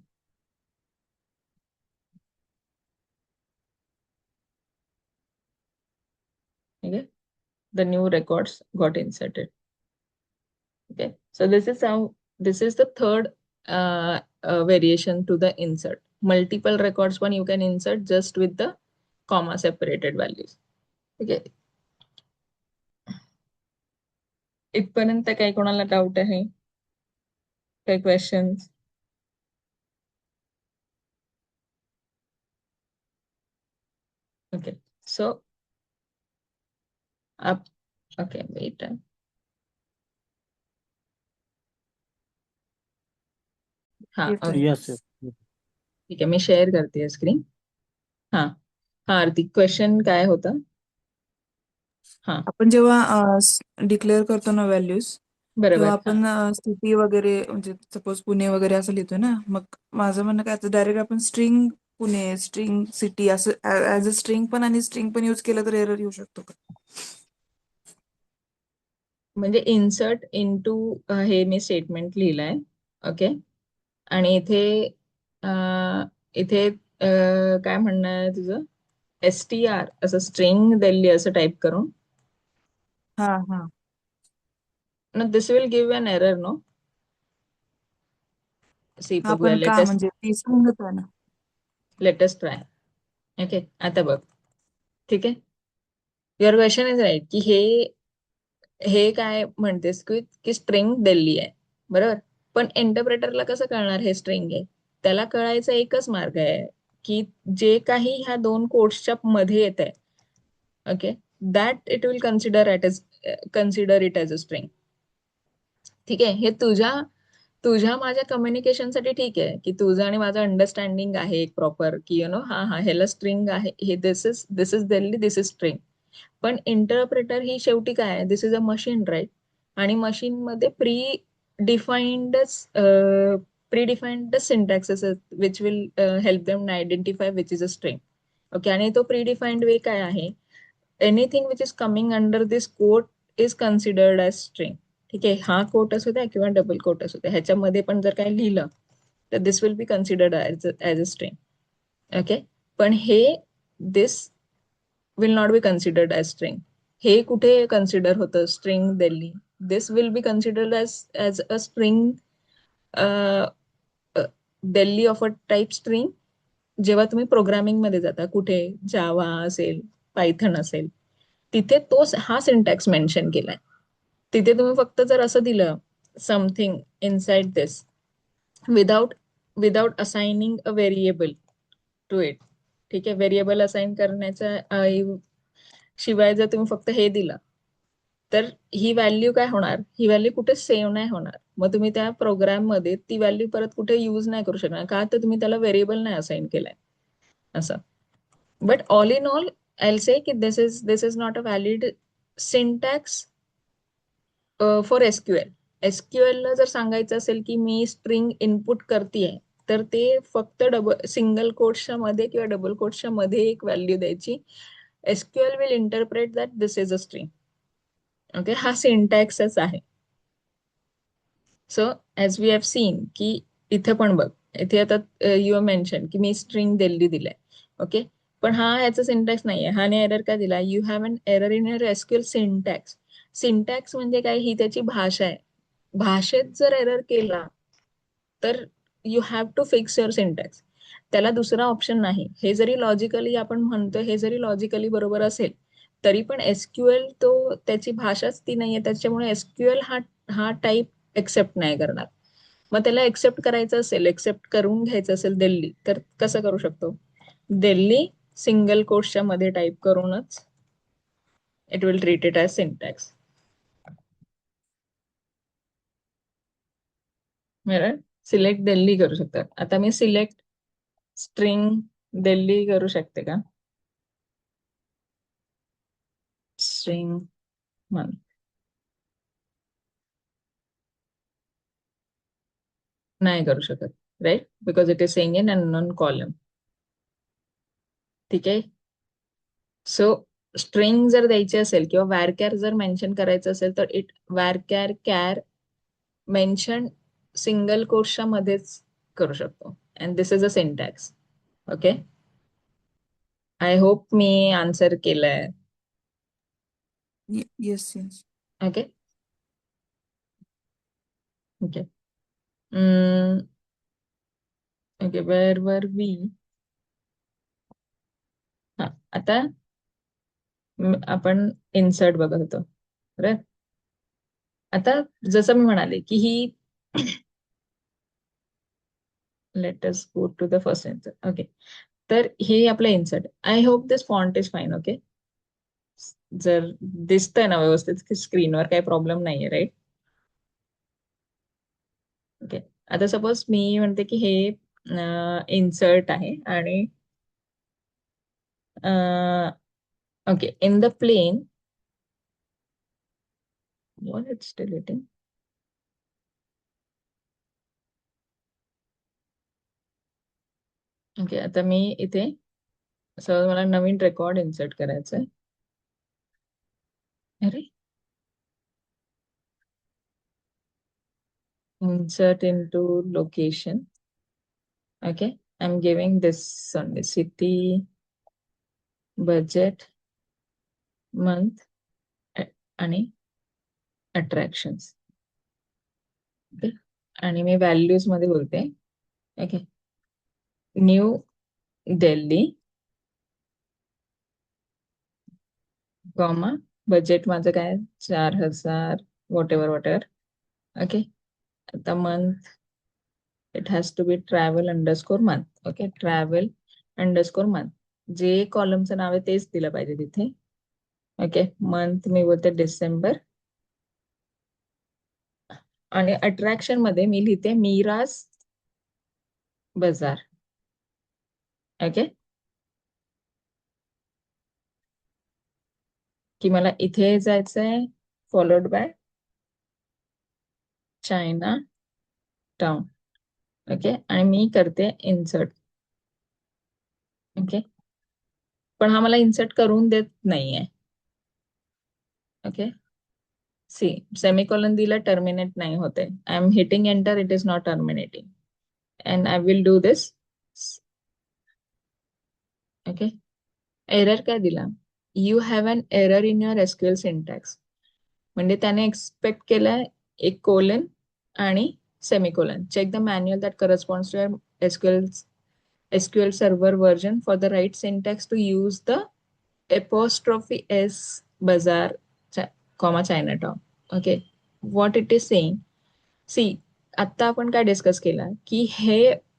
Okay, the new records got inserted. Okay, so this is how This is the third variation to the insert. Multiple records पण you can insert just with the comma separated values. Okay. इथपर्यंत काही कोणाला doubt आहे? काही questions? Okay. So, up. Okay, wait. हाँ, येत आहे. Okay. Yes, yes. ठीक आहे, मी शेअर करते स्क्रीन. हाँ, हाँ आरती, क्वेश्चन काय होता? हाँ, आपण जेव्हा डिक्लेअर करतो ना व्हॅल्यूज, तेव्हा बरोबर. हाँ, आपण सिटी वगैरे म्हणजे सपोज पुणे वगैरे असं लिहितो ना, मग माझं म्हणणं काय डायरेक्ट आपण स्ट्रिंग पुणे, स्ट्रिंग सिटी असं ऍज अ स्ट्रिंग पण आणि स्ट्रिंग पण यूज केलं तर एरर येऊ शकतो का? म्हणजे इन्सर्ट इनटू हे मी स्टेटमेंट लिहिलंय. ओके. आणि इथे काय म्हणणं आहे तुझं? STR असं स्ट्रिंग दिली असं टाईप करून. हा हा No, this will give an error, no? See, हा बघूया, पण का म्हणजे ती स्ट्रिंगच आहे ना. Latest try. ओके, आता बघ. ठीक आहे. युअर क्वेश्चन इज राईट की हे हे काय म्हणतेस की स्ट्रिंग दिली आहे, बरोबर. पण इंटरप्रेटरला कसं कळणार हे स्ट्रिंग आहे? त्याला कळायचा एकच मार्ग आहे की जे काही ह्या दोन कोट्सच्या मध्ये येत आहे, okay, that it will consider it as a string. ठीक आहे. हे तुझ्या माझ्या कम्युनिकेशनसाठी ठीक आहे की तुझं आणि माझं अंडरस्टँडिंग आहे एक प्रॉपर की हा हा ह्याला स्ट्रिंग आहे, हे this is Delhi, this is string. पण इंटरप्रेटर ही शेवटी काय आहे? This is a machine, right? आणि मशीन मध्ये defined predefined syntaxes which will help them identify which is a string. Okay. आणि तो प्री डिफाईन्ड वे काय आहे? Anything which is coming under this quote is considered as string. ठीक आहे. हा coat असू द्या किंवा डबल कोट असू द्या, ह्याच्यामध्ये पण जर काही लिहिलं तर this will be considered as a string. Okay. पण हे this will not be considered as string. हे कुठे कन्सिडर होतं? String Delhi. This will be considered as a string Delhi of a type string जेव्हा तुम्ही प्रोग्रामिंग मध्ये जाता, कुठे जावा असेल, पायथन असेल, तिथे हा सिंटॅक्स मेन्शन केलाय. तिथे तुम्ही फक्त जर असं दिलं something inside this without without assigning a variable to it. ठीक आहे. व्हेरिएबल असाइन करण्याच्या शिवाय जर तुम्ही फक्त हे दिलं तर ही व्हॅल्यू काय होणार? ही व्हॅल्यू कुठे सेव्ह नाही होणार. मग तुम्ही त्या प्रोग्राम मध्ये ती व्हॅल्यू परत कुठे यूज नाही करू शकणार, का तर तुम्ही त्याला व्हेरिएबल नाही असाइन केलाय असं. But all in all I say की this is not a valid syntax for SQL. SQL ला जर सांगायचं असेल की मी स्ट्रिंग इनपुट करतेय, तर ते फक्त सिंगल कोट्सच्या मध्ये किंवा डबल कोट्सच्या मध्ये एक व्हॅल्यू द्यायची. SQL will interpret that this is a string. Okay. हा सिंटॅक्सच आहे. So as we have seen की इथे पण बघ, इथे आता यू मेन्शन की मी स्ट्रिंग दिलाय. ओके. पण हा ह्याचा सिंटॅक्स नाहीये. हाने एरर का दिला? You have an error in your SQL syntax. Syntax म्हणजे काय? ही त्याची भाषा आहे. भाषेत जर एरर केला तर you have to fix your syntax. त्याला दुसरा ऑप्शन नाही. हे जरी लॉजिकली आपण म्हणतोय, हे जरी लॉजिकली बरोबर असेल, तरी पण एसक्यूएल तो त्याची भाषाच ती नाहीये. त्याच्यामुळे एसक्यूएल हा टाईप एक्सेप्ट नाही करणार. मग त्याला एक्सेप्ट करायचं असेल, एक्सेप्ट करून घ्यायचं असेल दिल्ली, तर कसं करू शकतो? दिल्ली सिंगल कोट्सच्या मध्ये टाईप करूनच it will treat it as syntax. बरं. सिलेक्ट दिल्ली करू शकतात. आता मी सिलेक्ट स्ट्रिंग दिल्ली करू शकते का? String month. नाही करू शकत, right? Because it is saying in unknown column. ठीक आहे. सो स्ट्रिंग जर द्यायची असेल किंवा वॅरकॅर जर मेन्शन करायचं असेल तर वॅरकॅर मेन्शन सिंगल कोट्सच्या मध्येच करू शकतो. And this is a syntax. Okay. I hope मी आन्सर केलंय. Yes yes. Okay. Okay. Okay, where were we. हा, आता आपण इन्सर्ट बघत होतो, बरं. आता जसं मी म्हणाले की ही let us go to the first insert. Okay, तर हे आपलं insert. I hope this font is fine. Okay, जर दिसतंय ना व्यवस्थित की स्क्रीनवर काही प्रॉब्लेम नाहीये, राईट? ओके, आता सपोज मी म्हणते की हे इन्सर्ट आहे आणि okay, in the plane. What it's deleting? Okay, आता मी इथे समज मला नवीन रेकॉर्ड इन्सर्ट करायचं आहे. अरे, insert into location. Okay, I'm giving this only city, budget, month, आणि अट्रॅक्शन्स. ओके, आणि मी व्हॅल्यूज मध्ये बोलते. Okay, New Delhi, comma, budget माझं काय 4,000, whatever whatever. Okay, आता month, it has to be travel underscore month. Okay, travel underscore month, जे कॉलमचं नाव आहे तेच दिलं पाहिजे तिथे. ओके, मंथ मी बोलते डिसेंबर, आणि अट्रॅक्शन मध्ये मी लिहिते मीराज बाजार. ओके, की मला इथे जायचंय, followed by China town. Okay, आणि मी करते इन्सर्ट. ओके, पण हा मला इन्सर्ट करून देत नाहीये. ओके, सी, सेमिकॉलन दिला, टर्मिनेट नाही होते. I am hitting enter, it is not terminating, and I will do this. Okay, error काय दिला? You have an error in your SQL syntax. म्हणजे त्याने एक्सपेक्ट केलाय एक कोलन आणि semicolon. Check the manual that corresponds to your SQL server version for the right syntax to use the apostrophe s bazaar comma Chinatown. Okay, what it is saying. C, आता आपण काय discuss केला की हे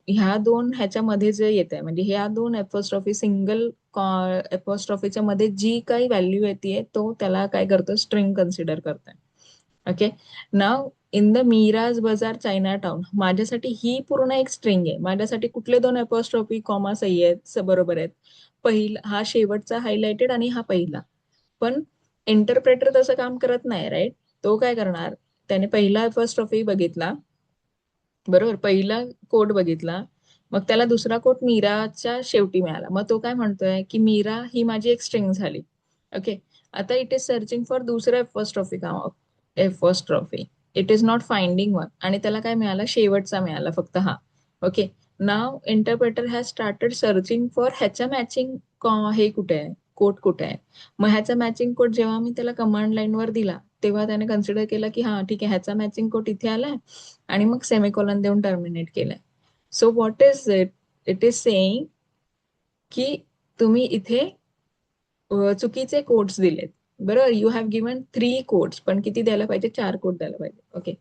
ह्या दोन ह्याच्यामध्ये जे येत आहे, म्हणजे ह्या दोन एपोस्ट्रॉफी, सिंगल एपोस्ट्रॉफीच्या मध्ये जी काही व्हॅल्यू येते तो त्याला काय करतो, स्ट्रिंग कन्सिडर करतोय. ओके, नाव इन द मीराज बाजार चायना टाउन, माझ्यासाठी ही पूर्ण एक स्ट्रिंग आहे. माझ्यासाठी कुठले दोन एपोस्ट्रॉफी कॉमा सही आहेत, बरोबर आहेत. पहिला हा शेवटचा हायलाइटेड आणि हा पहिला. पण इंटरप्रेटर तसं काम करत नाही, राईट? तो काय करणार, त्याने पहिला एपोस्ट्रॉफी बघितला, बरोबर, पहिला कोड बघितला, मग त्याला दुसरा कोड मीराच्या शेवटी मिळाला. मग तो काय म्हणतोय की मीरा ही माझी एक स्ट्रिंग झाली. ओके, आता इट इज सर्चिंग फॉर दुसरा एपोस्ट्रॉफी का, apostrophe. It is not finding one, आणि त्याला काय मिळाला, शेवटचा मिळाला फक्त हा. Okay, now interpreter has started searching for ह्याच्या मॅचिंग, हे कुठे आहे, कोड कुठे आहे. मग ह्याचा मॅचिंग कोड जेव्हा मी त्याला कमांड लाईनवर दिला तेव्हा त्याने कन्सिडर केला की हा ठीक आहे, ह्याचा मॅचिंग कोड इथे आलाय, आणि मग सेमिकोलन देऊन टर्मिनेट केलंय. So what is it, it is saying की तुम्ही इथे चुकीचे कोड्स दिलेत. बरोबर, यू हॅव गिवन 3 कोड्स, पण किती द्यायला पाहिजे, 4 कोड द्यायला पाहिजे. ओके,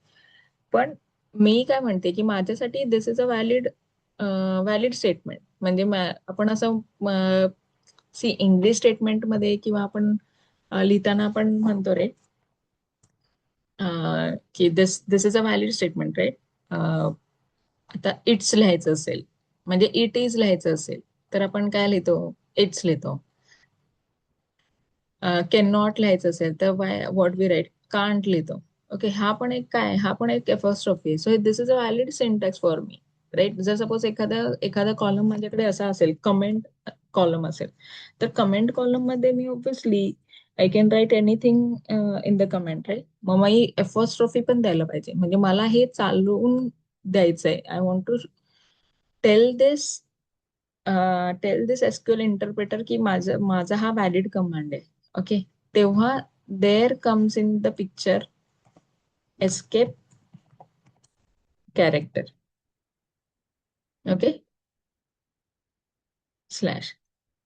पण मी काय म्हणते की माझ्यासाठी दिस इज अ व्हॅलिड स्टेटमेंट. म्हणजे आपण असं सी, इंग्लिश स्टेटमेंट मध्ये किंवा आपण लिहिताना आपण म्हणतो रे की this this is a valid statement, right? आता इट्स लिहायचं असेल, म्हणजे इट इज लिहायचं असेल, तर आपण काय लिहितो, इट्स लिहितो. कॅन नॉट लिहायचं असेल तर व्हॉट वी राईट, कांट लिहितो. ओके, हा पण एक काय, हा पण एक apostrophe. So this is a valid syntax for me, right? जर सपोज एखादा कॉलम माझ्याकडे असा असेल, कमेंट कॉलम असेल, तर कमेंट कॉलम मध्ये मी obviously I can write anything in the comment, right? मग मी एपोस्ट्रॉफी पण द्यायला पाहिजे. म्हणजे मला हे चालवून द्यायचंय. I want to tell this tell this SQL interpreter की माझा हा व्हॅलिड कमांड आहे. ओके, तेव्हा there comes in the picture escape character. Okay, slash.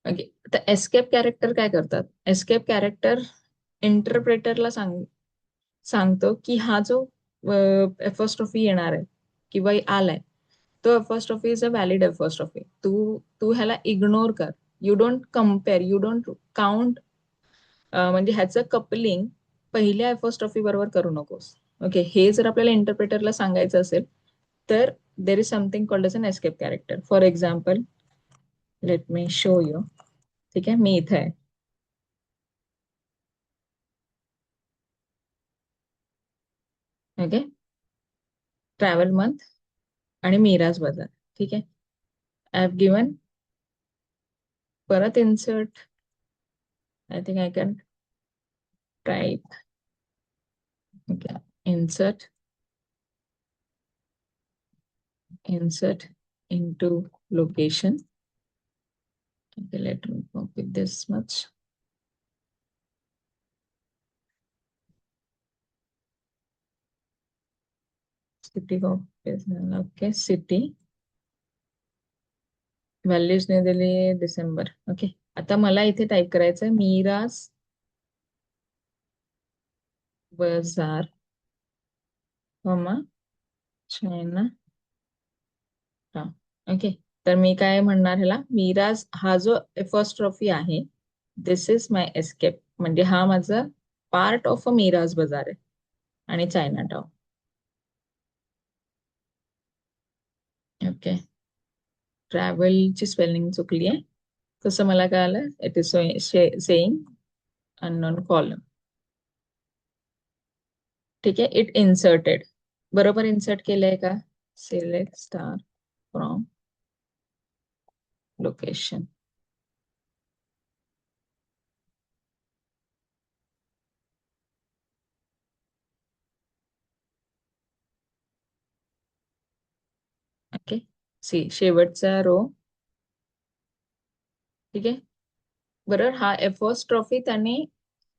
Okay, तर एस्केप कॅरेक्टर काय करतात? एस्केप कॅरेक्टर इंटरप्रेटरला सांगतो की हा जो एफॉस्ट्रॉफी येणार आहे किंवा आलाय, तो एफॉस्ट्रॉफी इज अ व्हॅलिड एफॉस्ट्रॉफी. तू ह्याला इग्नोर कर. You don't compare, you don't count. म्हणजे ह्याचं कपलिंग पहिल्या एफॉस्ट्रॉफी बरोबर करू नकोस. ओके, हे जर आपल्याला इंटरप्रेटरला सांगायचं असेल तर there is something called as an escape character. For example, let me show you. ठीक आहे, मी इथे आहे. ओके, ट्रॅव्हल मंथ आणि मीराज बाजार. ठीक आहे, आय हॅव गिवन. परत insert. I think I can type. Okay, insert, insert into location. Okay, let me copy this much. City copy. Okay, city. Values ने दिली डिसेंबर. ओके, आता मला इथे टाईप करायचं आहे मीराज बाजार, कॉमा चायना टाउन. ओके, तर मी काय म्हणणार ह्याला, मीराज हा जो फर्स्ट ट्रॉफी आहे, दिस इज माय एस्केप. म्हणजे हा माझा पार्ट ऑफ अ मीराज बाजार आहे आणि चायना टाउन. ओके, ट्रॅव्हलची स्पेलिंग चुकली आहे. तसं मला कळालं. It is saying unknown column. ठीक आहे, इट इन्सर्टेड. बरोबर इन्सर्ट केलंय का? Select star from location. Okay, see शेवटचा रो. ठीक आहे, बरोबर. हा ट्रॉफी त्याने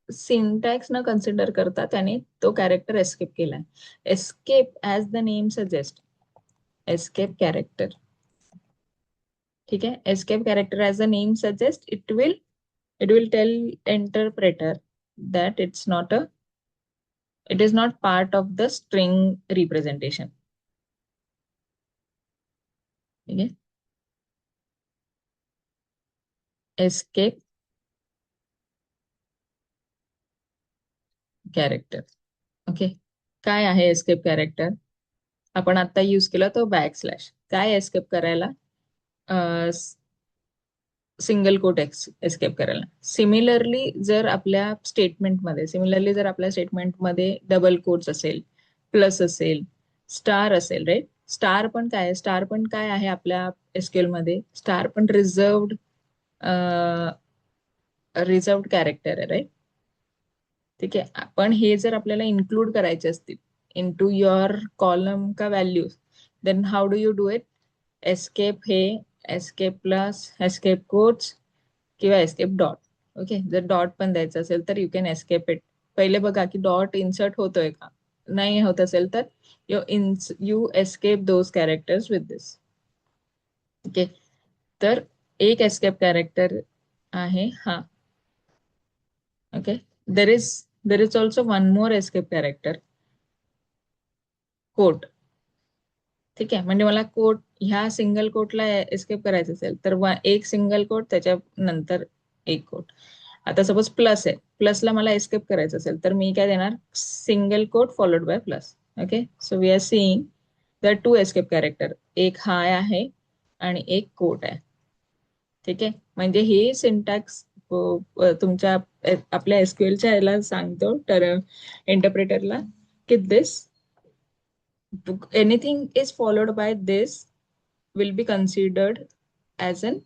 सिंटॅक्स न कन्सिडर करता त्याने तो कॅरेक्टर एस्केप केलाय. Escape as the name suggest. Escape character. ठीक आहे, escape character as the name suggest, it will tell interpreter that it is not part of the string representation. ठीक आहे, एस्केप कॅरेक्टर. ओके, काय आहे escape character? आपण आता use केला तो बॅकस्लॅश. काय एस्केप करायला? सिंगल कोट एस्केप करायला. सिमिलरली जर आपल्या स्टेटमेंटमध्ये डबल कोट्स असेल, प्लस असेल, स्टार असेल, राईट. स्टार पण काय आहे आपल्या एसक्यूएल मध्ये? स्टार पण रिझर्वड कॅरेक्टर आहे, राईट. ठीक आहे, पण हे जर आपल्याला इन्क्लूड करायचे असतील इन टू युअर कॉलम का values, then how do you do it? Escape हे, एस्केप प्लस, एस्केप कोट्स किंवा एस्केप डॉट. ओके, जर डॉट पण द्यायचं असेल तर यू कॅन एस्केप इट. पहिले बघा की डॉट इन्सर्ट होतोय का. नाही होत असेल तर you escape those characters with this. Okay, तर एक एस्केप कॅरेक्टर आहे हा. Okay, there is also one more escape character, quote. ठीक आहे, म्हणजे मला कोट, ह्या सिंगल कोटला एस्केप करायचं असेल तर एक सिंगल कोट, त्याच्या नंतर एक कोट. आता सपोज प्लस आहे, प्लसला मला एस्केप करायचं असेल तर मी काय देणार? Single quote followed by plus. Okay, so we are seeing the two escape character. एक हाय आहे आणि एक कोट आहे. ठीक आहे, म्हणजे हे सिंटॅक्स तुमच्या आपल्या एसक्यूएलच्या याला सांगतो तर इंटरप्रेटरला की दिस anything is followed by this will be considered as an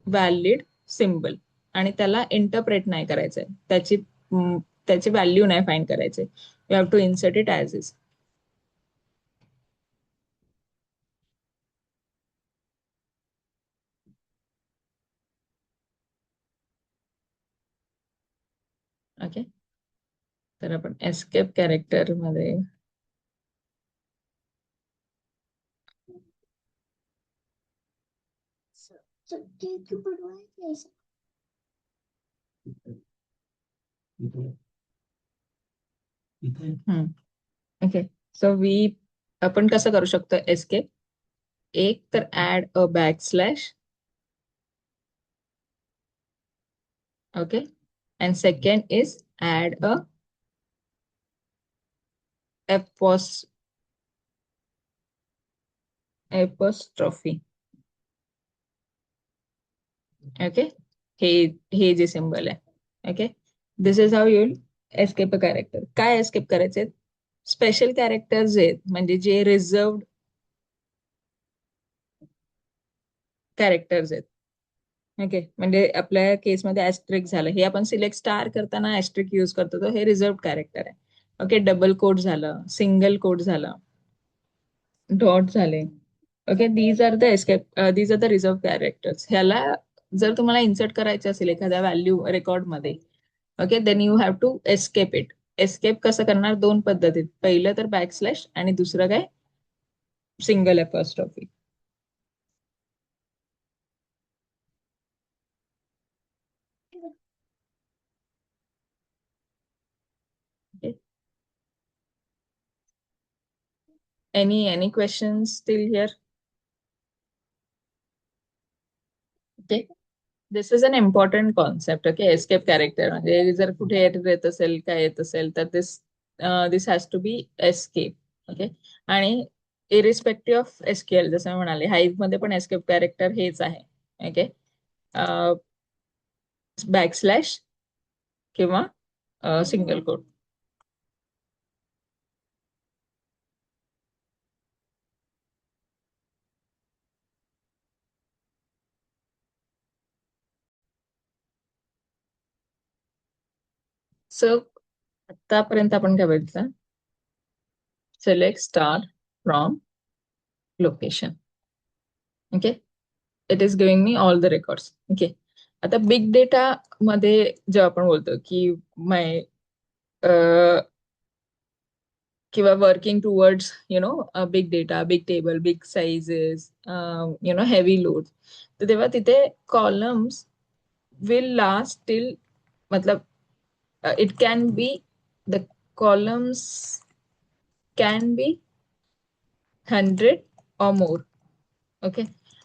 valid symbol. आणि त्याला इंटरप्रेट नाही करायचंय, त्याची व्हॅल्यू नाही फाइंड करायचे. You have to insert it as is. Okay, तर आपण एस्केप कॅरेक्टर मध्ये ओके, सो आपण कसं करू शकतो एस्केप? एक तर add a backslash, okay, and second is add a apostrophe. Okay, हे हे जे सिम्बल आहे, okay, this is how you escape a character. काय एस्केप करायचे? स्पेशल कॅरेक्टर्स आहेत, म्हणजे जे रिझर्वड कॅरेक्टर्स आहेत. ओके, म्हणजे आपल्या केसमध्ये ऍस्ट्रिक झालं, हे आपण सिलेक्ट स्टार करताना ऍस्ट्रिक यूज करतो, तो हे रिझर्वड कॅरेक्टर आहे. ओके, डबल कोट झालं, सिंगल कोट झालं, डॉट झाले. Okay, these are the reserve characters. ह्याला जर तुम्हाला इन्सर्ट करायचे असेल एखाद्या व्हॅल्यू रेकॉर्ड मध्ये, okay, then you have to escape it. Escape कसं करणार? दोन पद्धतीत. पहिलं तर बॅक स्लॅश आणि दुसरं काय? Single apostrophe. Any questions still here? Okay, this is an important concept. Okay, escape character म्हणजे जर कुठे एरर येत असेल, काय येत असेल, तर this has to be escape. Okay, आणि इरिस्पेक्टिव्ह ऑफ एसक्यूएल, जसं मी म्हणाले, हाईव्ह मध्ये पण एस्केप कॅरेक्टर हेच आहे. ओके, बॅक स्लॅश किंवा सिंगल कोट. सो आतापर्यंत आपण काय बघितलं? Select star from location. Okay, it is giving me all the records. Okay, आता बिग डेटा मध्ये जेव्हा आपण बोलतो की माय किंवा working towards big data, big table, big sizes, heavy load, तर तेव्हा तिथे कॉलम्स विल लास्ट टिल, मतलब it can B, the columns can be 100 or more. Okay,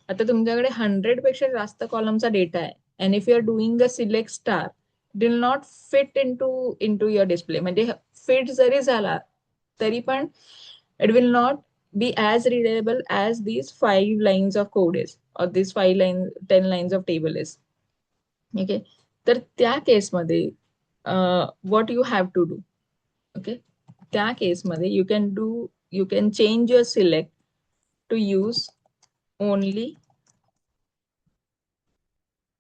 आता तुमच्याकडे 100 पेक्षा जास्त कॉलमचा डेटा आहे, and if you are doing a select star, will not fit into your display. म्हणजे फिट जरी झाला तरी पण it will not be as readable as these 5 lines of code is, और this 10 lines of table is. Okay, तर त्या केसमध्ये what you have to do? Okay, त्या केसमध्ये you can change your select to use only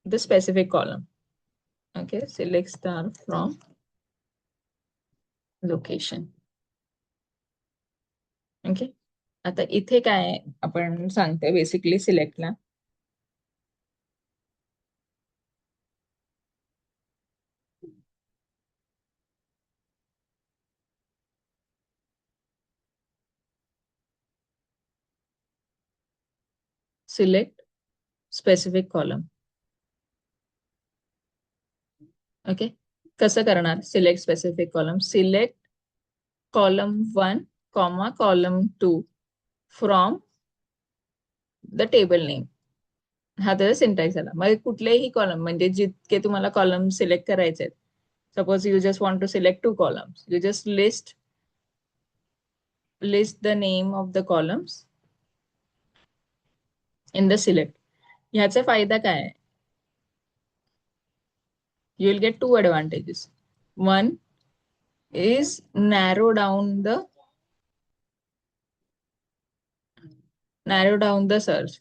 the specific column. Okay, select star from location. Okay, आता इथे काय आपण सांगते बेसिकली सिलेक्टला, सिलेक्ट स्पेसिफिक कॉलम. ओके, कसं करणार? Select specific column, select column 1 comma column 2 from the table name. हा त्याचा सिंटॅक्स झाला. मग कुठलेही कॉलम, म्हणजे जितके तुम्हाला कॉलम सिलेक्ट करायचे आहेत, suppose you just want to select 2 columns, you just list the name of the columns in the select. ह्याचा फायदा काय आहे? You will get 2 advantages. One is narrow down the search.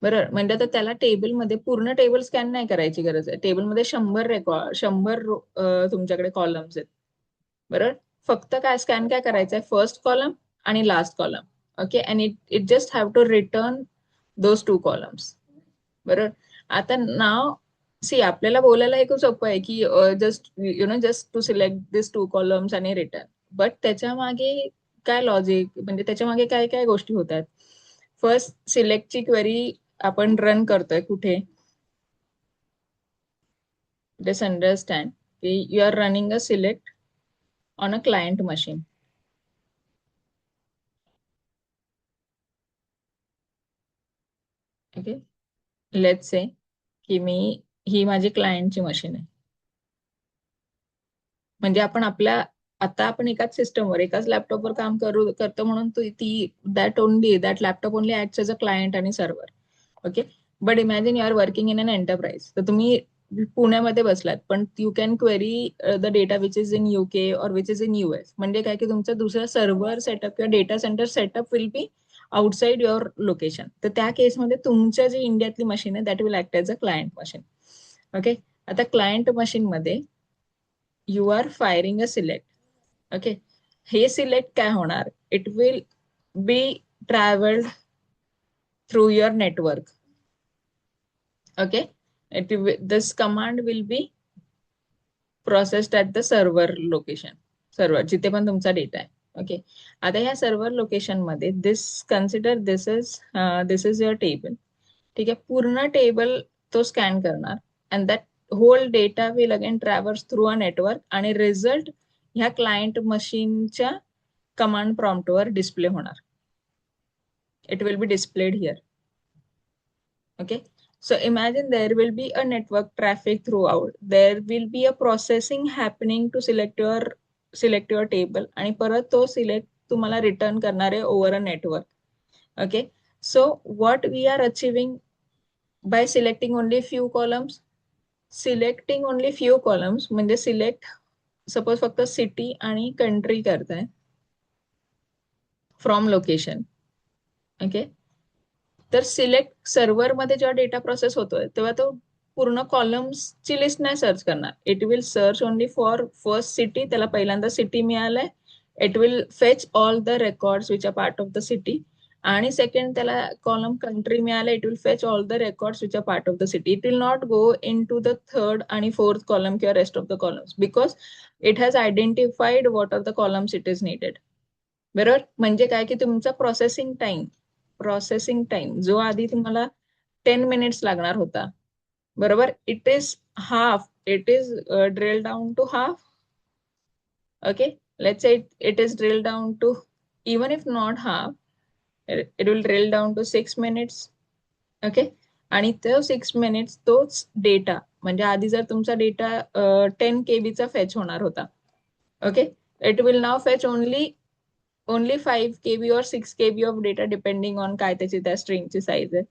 बरोबर, म्हणजे आता त्याला टेबलमध्ये पूर्ण टेबल स्कॅन नाही करायची गरज आहे. टेबलमध्ये 100 तुमच्याकडे कॉलम्स आहेत, बरोबर. फक्त काय स्कॅन काय करायचंय? फर्स्ट कॉलम आणि last column. Okay, and it just have to return those 2 columns. बरोबर, आता नाव सी आपल्याला बोलायला हे खूप सोपं आहे की just to select this 2 columns आणि रिटर्न. बट त्याच्या मागे काय लॉजिक, म्हणजे त्याच्या मागे काय काय गोष्टी होतात? फर्स्ट, सिलेक्टची क्वेरी आपण रन करतोय कुठे, just understand you are running a select on a client machine. Okay, let's से की ही माझी क्लायंटची मशीन आहे. म्हणजे आता आपण एकाच सिस्टमवर एकाच लॅपटॉपवर काम करतो म्हणून that laptop only acts as a client आणि server. Okay, but imagine you are working in an enterprise. तर तुम्ही पुण्यामध्ये बसलात, पण you can query the data which is in UK और विच इज इन US. म्हणजे काय की तुमचा दुसरा सर्व्हर सेटअप किंवा data centre setup will be outside your location. तर त्या केसमध्ये तुमच्या जे इंडियातली मशीन आहे that will act as a client machine. Okay, आता क्लायंट मशीन मध्ये you are firing a select. Okay, हे सिलेक्ट काय होणार, it will be travelled through your network. Okay, this command will be processed at the server location. Server जिथे पण तुमचा data आहे. Okay, आता ह्या सर्व्हर लोकेशन मध्ये दिस इज युअर टेबल. ठीक आहे, पूर्ण टेबल तो स्कॅन करणार and that whole data will again traverse through a network आणि रिझल्ट ह्या क्लायंट मशीनच्या कमांड प्रॉम्प्टवर डिस्प्ले होणार. It will be displayed here. Okay, so imagine there will be a network traffic throughout. There will be a processing happening to select your table आणि परत तो select तुम्हाला return करणार आहे over a network. Okay, so what we are achieving by selecting only few columns. Selecting only few columns म्हणजे select suppose फक्त city आणि country करताय फ्रॉम लोकेशन. ओके, तर सिलेक्ट सर्व्हरमध्ये जेव्हा डेटा प्रोसेस होतोय तेव्हा तो पूर्ण कॉलम्सची लिस्ट नाही सर्च करणार. It will search only for first city. त्याला पहिल्यांदा सिटी मिळालंय, it will fetch all the records which are part of the city. आणि सेकंड त्याला कॉलम कंट्री मिळाला, it will fetch all the records which are part of the city. It will not go into the third आणि fourth column किंवा rest of the columns because it has identified what are the columns it is needed. बरोबर, म्हणजे काय की तुमचा processing time जो आधी तुम्हाला 10 मिनिट्स लागणार होता, बरोबर, it is drill down to half. Okay, let's say it is drill down to even if not half, it will drill down to 6 minutes. Okay, आणि तो 6 मिनिट्स तोच डेटा म्हणजे आधी जर तुमचा डेटा 10 KB चा फेच होणार होता. Okay, it will now fetch only 5 KB or 6 KB of data depending on काय त्याची त्या स्ट्रिंगची साईज आहे.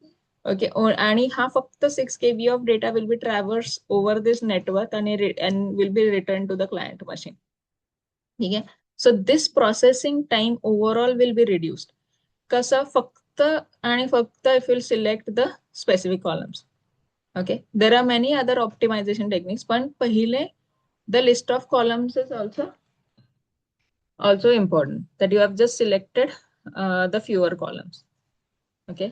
ओके, आणि हा फक्त 6 KB of data will be traverse over this network आणि will be return to the client machine. ठीक आहे, so this processing time overall will be reduced. कसं, फक्त आणि फक्त if will select the specific columns. Okay, there are many other optimisation techniques, पण पहिले the list of columns is also important that you have just selected the fewer columns. Okay,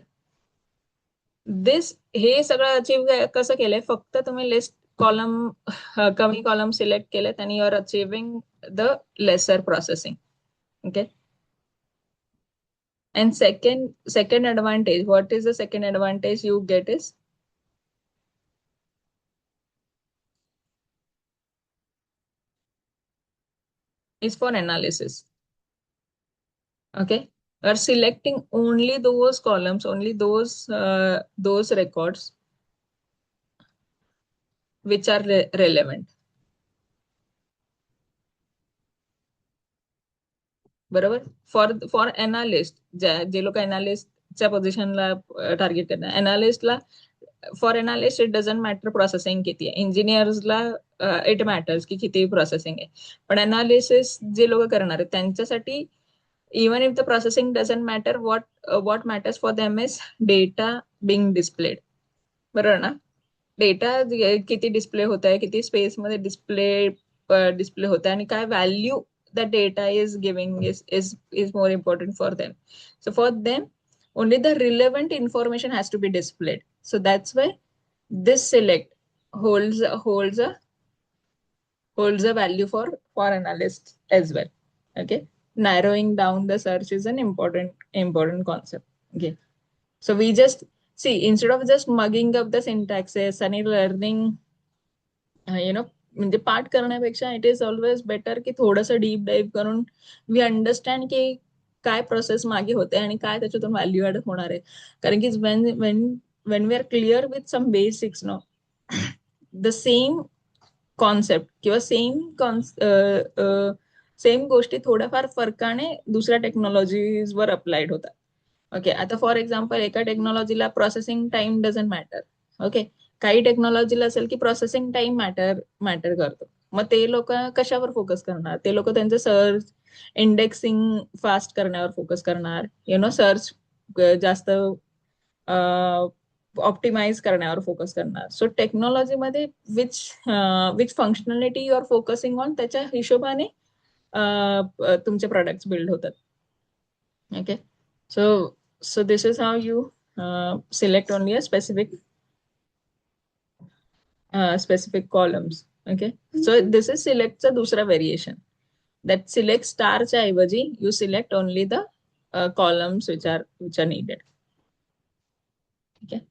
this हे सगळं achieve कसं केलंय, फक्त तुम्ही list column कमी column select केलेत आणि you are achieving the lesser processing. Okay, and second advantage, what is the second advantage you get is for analysis. Okay, you are selecting only those columns, only those records which are relevant. बरोबर, for analyst, जे लोक एनालिस्टच्या पोझिशनला target करतात, एनालिस्टला for analyst it doesn't matter processing किती आहे. इंजिनियर्सला it matters की किती प्रोसेसिंग आहे. पण एनालिसिस जे लोक करणार आहेत त्यांच्यासाठी even if the processing doesn't matter, what matters for them is data being displayed. बरोबर ना, डेटा किती डिस्प्ले होत आहे, किती स्पेसमध्ये डिस्प्ले होत आहे आणि काय value that data is giving is more important for them. So for them only the relevant information has to be displayed. So that's why this select holds a value for analysts as well. Okay, narrowing down the search is an important concept. Okay, so we just see instead of just mugging up the syntaxes आणि learning म्हणजे पाठ करण्यापेक्षा it is always better की थोडंसं deep डाईव्ह करून we understand की काय process मागे होते आणि काय त्याच्यातून व्हॅल्यू ऍड होणार आहे. कारण की when we are clear with some basics know the same concept किंवा सेम गोष्टी थोड्याफार फरकाने दुसऱ्या टेक्नॉलॉजीजवर अप्लाइड होतात. ओके, आता फॉर एक्झाम्पल एका टेक्नॉलॉजीला processing time doesn't matter. Okay, काही टेक्नॉलॉजीला असेल की प्रोसेसिंग टाइम मॅटर करतो. मग ते लोक कशावर फोकस करणार? ते लोक त्यांचं सर्च इंडेक्सिंग फास्ट करण्यावर फोकस करणार, सर्च जास्त ऑप्टिमाइज करण्यावर फोकस करणार. सो टेक्नॉलॉजीमध्ये which which functionality you are focusing on त्याच्या हिशोबाने तुमचे प्रोडक्ट्स बिल्ड होतात. Okay, so this is how you select only a specific columns. Okay, so this is select चा दुसरा variation. That select star च्या ऐवजी you select only the columns which are needed. Okay.